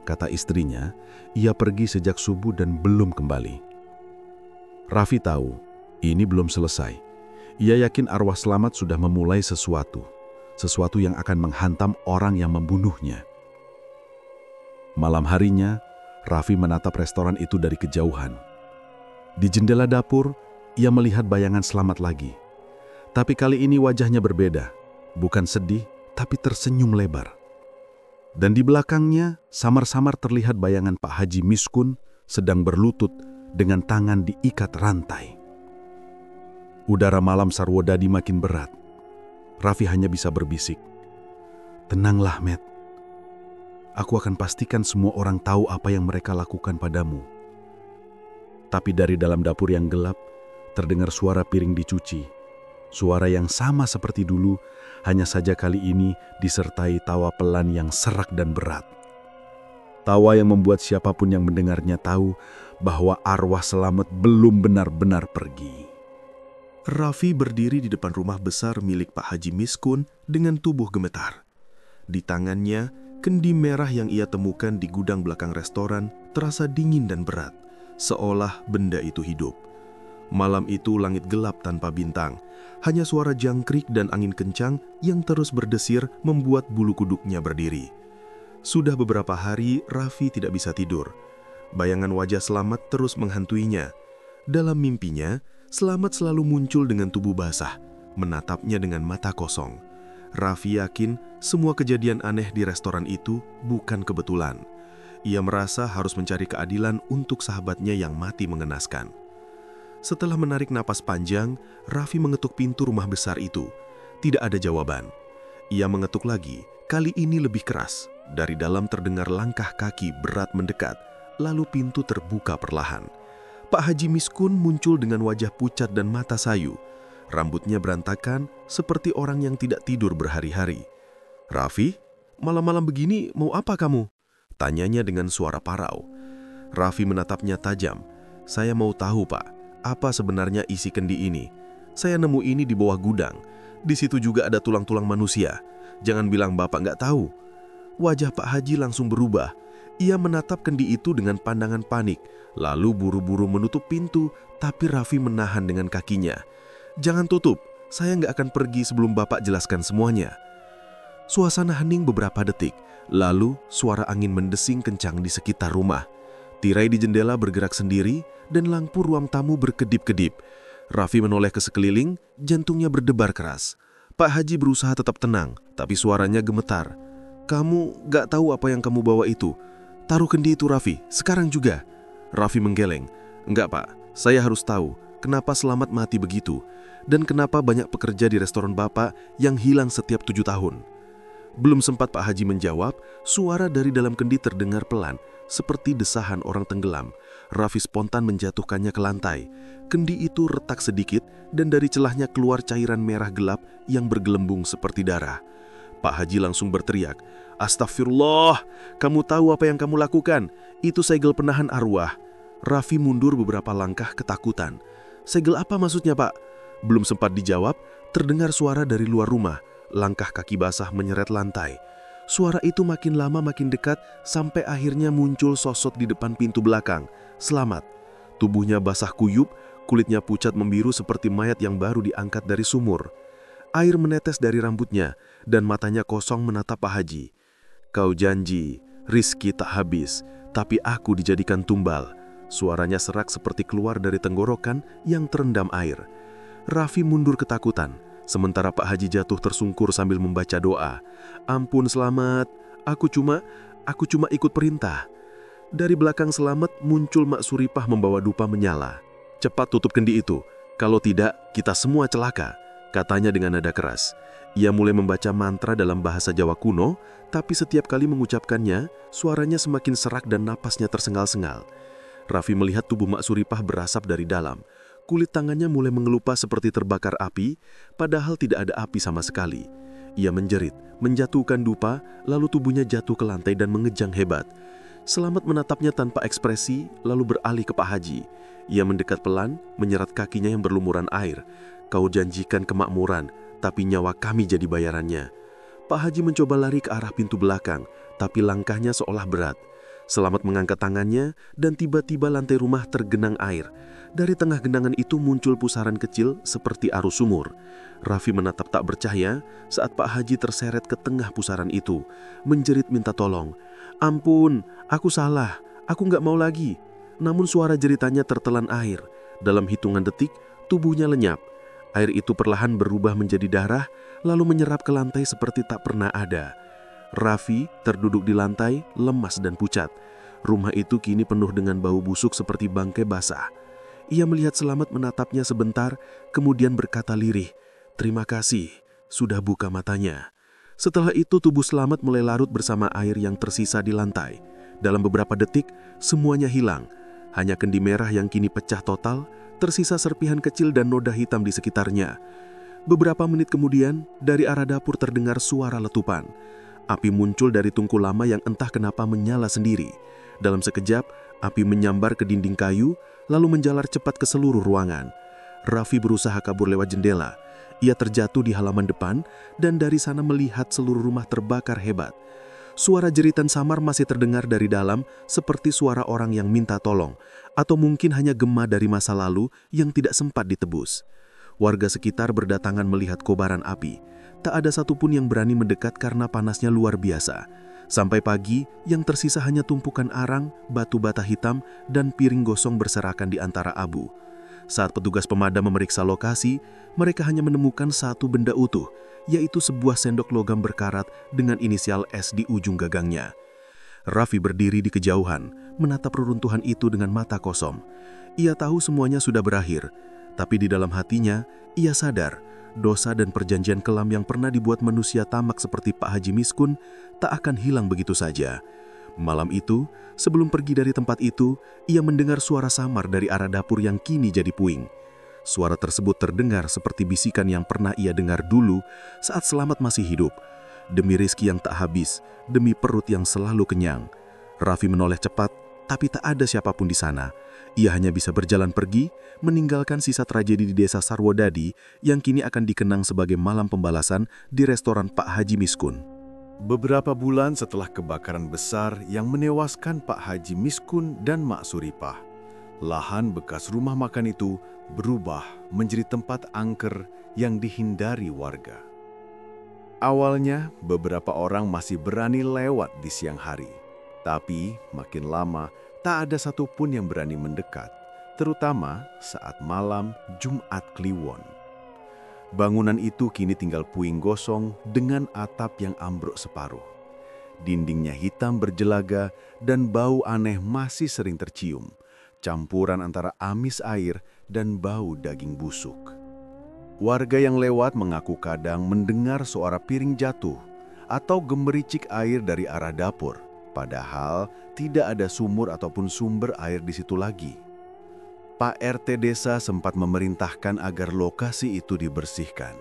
S2: Kata istrinya, ia pergi sejak subuh dan belum kembali. Raffi tahu, ini belum selesai. Ia yakin arwah Slamet sudah memulai sesuatu yang akan menghantam orang yang membunuhnya. Malam harinya, Raffi menatap restoran itu dari kejauhan. Di jendela dapur, ia melihat bayangan Slamet lagi. Tapi kali ini wajahnya berbeda, bukan sedih, tapi tersenyum lebar. Dan di belakangnya, samar-samar terlihat bayangan Pak Haji Miskun sedang berlutut dengan tangan diikat rantai. Udara malam Sarwodadi makin berat. Raffi hanya bisa berbisik, "Tenanglah, Met. Aku akan pastikan semua orang tahu apa yang mereka lakukan padamu." Tapi dari dalam dapur yang gelap, terdengar suara piring dicuci. Suara yang sama seperti dulu, hanya saja kali ini disertai tawa pelan yang serak dan berat. Tawa yang membuat siapapun yang mendengarnya tahu bahwa arwah Slamet belum benar-benar pergi. Raffi berdiri di depan rumah besar milik Pak Haji Miskun dengan tubuh gemetar. Di tangannya, kendi merah yang ia temukan di gudang belakang restoran terasa dingin dan berat, seolah benda itu hidup. Malam itu langit gelap tanpa bintang, hanya suara jangkrik dan angin kencang yang terus berdesir membuat bulu kuduknya berdiri. Sudah beberapa hari Raffi tidak bisa tidur. Bayangan wajah Slamet terus menghantuinya. Dalam mimpinya, Slamet selalu muncul dengan tubuh basah, menatapnya dengan mata kosong. Raffi yakin semua kejadian aneh di restoran itu bukan kebetulan. Ia merasa harus mencari keadilan untuk sahabatnya yang mati mengenaskan. Setelah menarik napas panjang, Raffi mengetuk pintu rumah besar itu. Tidak ada jawaban. Ia mengetuk lagi, kali ini lebih keras. Dari dalam terdengar langkah kaki berat mendekat, lalu pintu terbuka perlahan. Pak Haji Miskun muncul dengan wajah pucat dan mata sayu. Rambutnya berantakan seperti orang yang tidak tidur berhari-hari. "Raffi, malam-malam begini mau apa kamu?" tanyanya dengan suara parau. Raffi menatapnya tajam. "Saya mau tahu, Pak, apa sebenarnya isi kendi ini? Saya nemu ini di bawah gudang. Di situ juga ada tulang-tulang manusia. Jangan bilang Bapak nggak tahu." Wajah Pak Haji langsung berubah. Ia menatap kendi itu dengan pandangan panik, lalu buru-buru menutup pintu, tapi Raffi menahan dengan kakinya. "Jangan tutup, saya nggak akan pergi sebelum Bapak jelaskan semuanya." Suasana hening beberapa detik, lalu suara angin mendesing kencang di sekitar rumah. Tirai di jendela bergerak sendiri, dan lampu ruang tamu berkedip-kedip. Raffi menoleh ke sekeliling, jantungnya berdebar keras. Pak Haji berusaha tetap tenang, tapi suaranya gemetar. "Kamu nggak tahu apa yang kamu bawa itu? Taruh kendi itu, Raffi, sekarang juga." Raffi menggeleng. "Enggak, Pak, saya harus tahu kenapa Slamet mati begitu, dan kenapa banyak pekerja di restoran Bapak yang hilang setiap 7 tahun.
S3: Belum sempat Pak Haji menjawab, suara dari dalam kendi terdengar pelan, seperti desahan orang tenggelam. Raffi spontan menjatuhkannya ke lantai. Kendi itu retak sedikit dan dari celahnya keluar cairan merah gelap yang bergelembung seperti darah. Pak Haji langsung berteriak, "Astagfirullah, kamu tahu apa yang kamu lakukan? Itu segel penahan arwah." Raffi mundur beberapa langkah ketakutan. "Segel apa maksudnya, Pak?" Belum sempat dijawab, terdengar suara dari luar rumah. Langkah kaki basah menyeret lantai. Suara itu makin lama makin dekat sampai akhirnya muncul sosok di depan pintu belakang. Selamat. Tubuhnya basah kuyup, kulitnya pucat membiru seperti mayat yang baru diangkat dari sumur. Air menetes dari rambutnya dan matanya kosong menatap Pak Haji. "Kau janji, rizki tak habis, tapi aku dijadikan tumbal." Suaranya serak seperti keluar dari tenggorokan yang terendam air. Raffi mundur ketakutan. Sementara Pak Haji jatuh tersungkur sambil membaca doa. "Ampun Selamat, aku cuma ikut perintah." Dari belakang Selamat muncul Mak Suripah membawa dupa menyala. "Cepat tutup kendi itu, kalau tidak kita semua celaka," katanya dengan nada keras. Ia mulai membaca mantra dalam bahasa Jawa kuno, tapi setiap kali mengucapkannya, suaranya semakin serak dan napasnya tersengal-sengal. Raffi melihat tubuh Mak Suripah berasap dari dalam. Kulit tangannya mulai mengelupas seperti terbakar api, padahal tidak ada api sama sekali. Ia menjerit, menjatuhkan dupa, lalu tubuhnya jatuh ke lantai dan mengejang hebat. Selamat menatapnya tanpa ekspresi, lalu beralih ke Pak Haji. Ia mendekat pelan, menyerat kakinya yang berlumuran air. "Kau janjikan kemakmuran, tapi nyawa kami jadi bayarannya." Pak Haji mencoba lari ke arah pintu belakang, tapi langkahnya seolah berat. Selamat mengangkat tangannya, dan tiba-tiba lantai rumah tergenang air. Dari tengah genangan itu muncul pusaran kecil seperti arus sumur. Raffi menatap tak percaya saat Pak Haji terseret ke tengah pusaran itu, menjerit minta tolong. "Ampun, aku salah, aku nggak mau lagi." Namun suara jeritannya tertelan air. Dalam hitungan detik, tubuhnya lenyap. Air itu perlahan berubah menjadi darah, lalu menyerap ke lantai seperti tak pernah ada. Raffi terduduk di lantai, lemas dan pucat. Rumah itu kini penuh dengan bau busuk seperti bangkai basah. Ia melihat Selamat menatapnya sebentar, kemudian berkata lirih, "Terima kasih, sudah buka matanya." Setelah itu tubuh Selamat mulai larut bersama air yang tersisa di lantai. Dalam beberapa detik, semuanya hilang. Hanya kendi merah yang kini pecah total, tersisa serpihan kecil dan noda hitam di sekitarnya. Beberapa menit kemudian, dari arah dapur terdengar suara letupan. Api muncul dari tungku lama yang entah kenapa menyala sendiri. Dalam sekejap, api menyambar ke dinding kayu, lalu menjalar cepat ke seluruh ruangan. Raffi berusaha kabur lewat jendela. Ia terjatuh di halaman depan dan dari sana melihat seluruh rumah terbakar hebat. Suara jeritan samar masih terdengar dari dalam seperti suara orang yang minta tolong, atau mungkin hanya gema dari masa lalu yang tidak sempat ditebus. Warga sekitar berdatangan melihat kobaran api. Tak ada satupun yang berani mendekat karena panasnya luar biasa. Sampai pagi, yang tersisa hanya tumpukan arang, batu bata hitam, dan piring gosong berserakan di antara abu. Saat petugas pemadam memeriksa lokasi, mereka hanya menemukan satu benda utuh, yaitu sebuah sendok logam berkarat dengan inisial S di ujung gagangnya. Raffi berdiri di kejauhan, menatap reruntuhan itu dengan mata kosong. Ia tahu semuanya sudah berakhir, tapi di dalam hatinya, ia sadar dosa dan perjanjian kelam yang pernah dibuat manusia tamak seperti Pak Haji Miskun tak akan hilang begitu saja. Malam itu, sebelum pergi dari tempat itu, ia mendengar suara samar dari arah dapur yang kini jadi puing. Suara tersebut terdengar seperti bisikan yang pernah ia dengar dulu saat Selamat masih hidup. Demi rezeki yang tak habis, demi perut yang selalu kenyang. Raffi menoleh cepat, tapi tak ada siapapun di sana. Ia hanya bisa berjalan pergi, meninggalkan sisa tragedi di desa Sarwodadi yang kini akan dikenang sebagai malam pembalasan di restoran Pak Haji Miskun.
S1: Beberapa bulan setelah kebakaran besar yang menewaskan Pak Haji Miskun dan Mak Suripah, lahan bekas rumah makan itu berubah menjadi tempat angker yang dihindari warga. Awalnya, beberapa orang masih berani lewat di siang hari. Tapi, makin lama, tak ada satupun yang berani mendekat, terutama saat malam Jumat Kliwon. Bangunan itu kini tinggal puing gosong dengan atap yang ambruk separuh. Dindingnya hitam berjelaga dan bau aneh masih sering tercium, campuran antara amis air dan bau daging busuk. Warga yang lewat mengaku kadang mendengar suara piring jatuh
S2: atau gemericik air dari arah dapur, padahal tidak ada sumur ataupun sumber air di situ lagi. Pak RT desa sempat memerintahkan agar lokasi itu dibersihkan.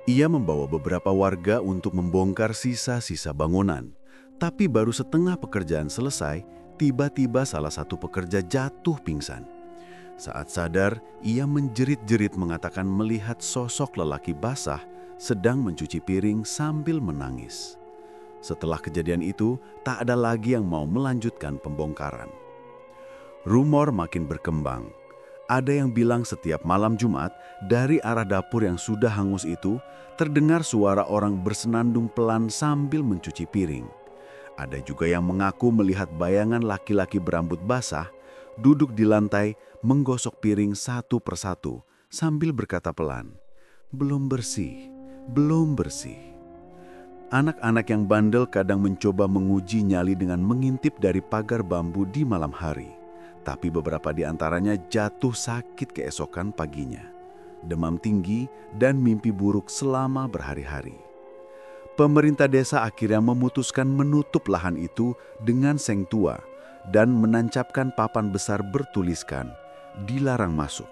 S2: Ia membawa beberapa warga untuk membongkar sisa-sisa bangunan. Tapi baru setengah pekerjaan selesai, tiba-tiba salah satu pekerja jatuh pingsan. Saat sadar, ia menjerit-jerit mengatakan melihat sosok lelaki basah sedang mencuci piring sambil menangis. Setelah kejadian itu, tak ada lagi yang mau melanjutkan pembongkaran. Rumor makin berkembang. Ada yang bilang setiap malam Jumat, dari arah dapur yang sudah hangus itu, terdengar suara orang bersenandung pelan sambil mencuci piring. Ada juga yang mengaku melihat bayangan laki-laki berambut basah, duduk di lantai, menggosok piring satu persatu, sambil berkata pelan, "Belum bersih, belum bersih." Anak-anak yang bandel kadang mencoba menguji nyali dengan mengintip dari pagar bambu di malam hari. Tapi beberapa di antaranya jatuh sakit keesokan paginya. Demam tinggi dan mimpi buruk selama berhari-hari. Pemerintah desa akhirnya memutuskan menutup lahan itu dengan seng tua dan menancapkan papan besar bertuliskan, "Dilarang masuk,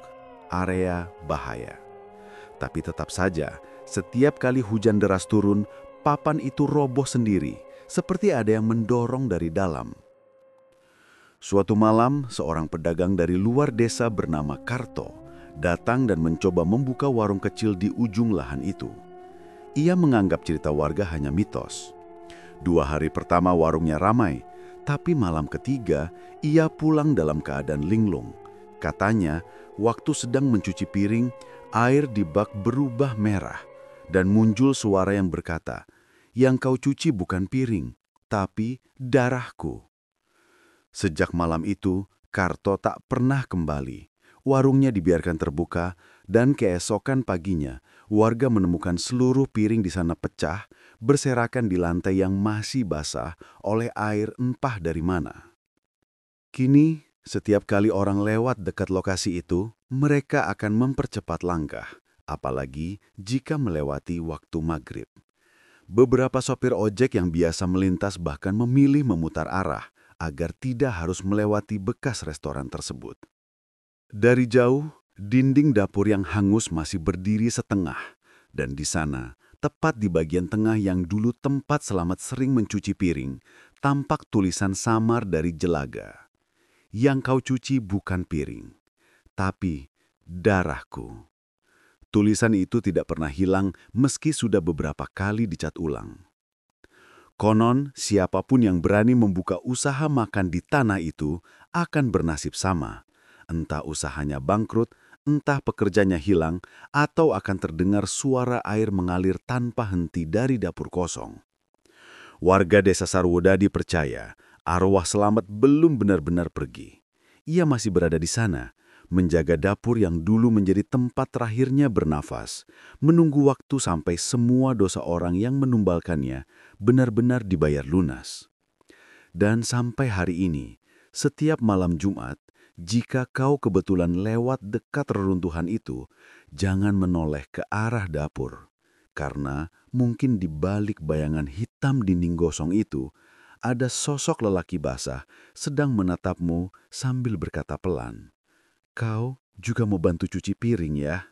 S2: area bahaya." Tapi tetap saja, setiap kali hujan deras turun, papan itu roboh sendiri, seperti ada yang mendorong dari dalam. Suatu malam, seorang pedagang dari luar desa bernama Karto datang dan mencoba membuka warung kecil di ujung lahan itu. Ia menganggap cerita warga hanya mitos. 2 hari pertama warungnya ramai, tapi malam ketiga ia pulang dalam keadaan linglung. Katanya, waktu sedang mencuci piring, air di bak berubah merah dan muncul suara yang berkata, "Yang kau cuci bukan piring, tapi darahku." Sejak malam itu, Karto tak pernah kembali. Warungnya dibiarkan terbuka, dan keesokan paginya, warga menemukan seluruh piring di sana pecah, berserakan di lantai yang masih basah oleh air entah dari mana. Kini, setiap kali orang lewat dekat lokasi itu, mereka akan mempercepat langkah, apalagi jika melewati waktu maghrib. Beberapa sopir ojek yang biasa melintas bahkan memilih memutar arah, agar tidak harus melewati bekas restoran tersebut. Dari jauh, dinding dapur yang hangus masih berdiri setengah, dan di sana, tepat di bagian tengah yang dulu tempat Selamat sering mencuci piring, tampak tulisan samar dari jelaga. "Yang kau cuci bukan piring, tapi darahku." Tulisan itu tidak pernah hilang meski sudah beberapa kali dicat ulang. Konon, siapapun yang berani membuka usaha makan di tanah itu akan bernasib sama. Entah usahanya bangkrut, entah pekerjanya hilang, atau akan terdengar suara air mengalir tanpa henti dari dapur kosong. Warga desa Sarwodadi percaya arwah Selamat belum benar-benar pergi. Ia masih berada di sana, menjaga dapur yang dulu menjadi tempat terakhirnya bernafas, menunggu waktu sampai semua dosa orang yang menumbalkannya benar-benar dibayar lunas. Dan sampai hari ini, setiap malam Jumat, jika kau kebetulan lewat dekat reruntuhan itu, jangan menoleh ke arah dapur. Karena mungkin di balik bayangan hitam dinding gosong itu, ada sosok lelaki basah sedang menatapmu sambil berkata pelan, "Kau juga mau bantu cuci piring ya?"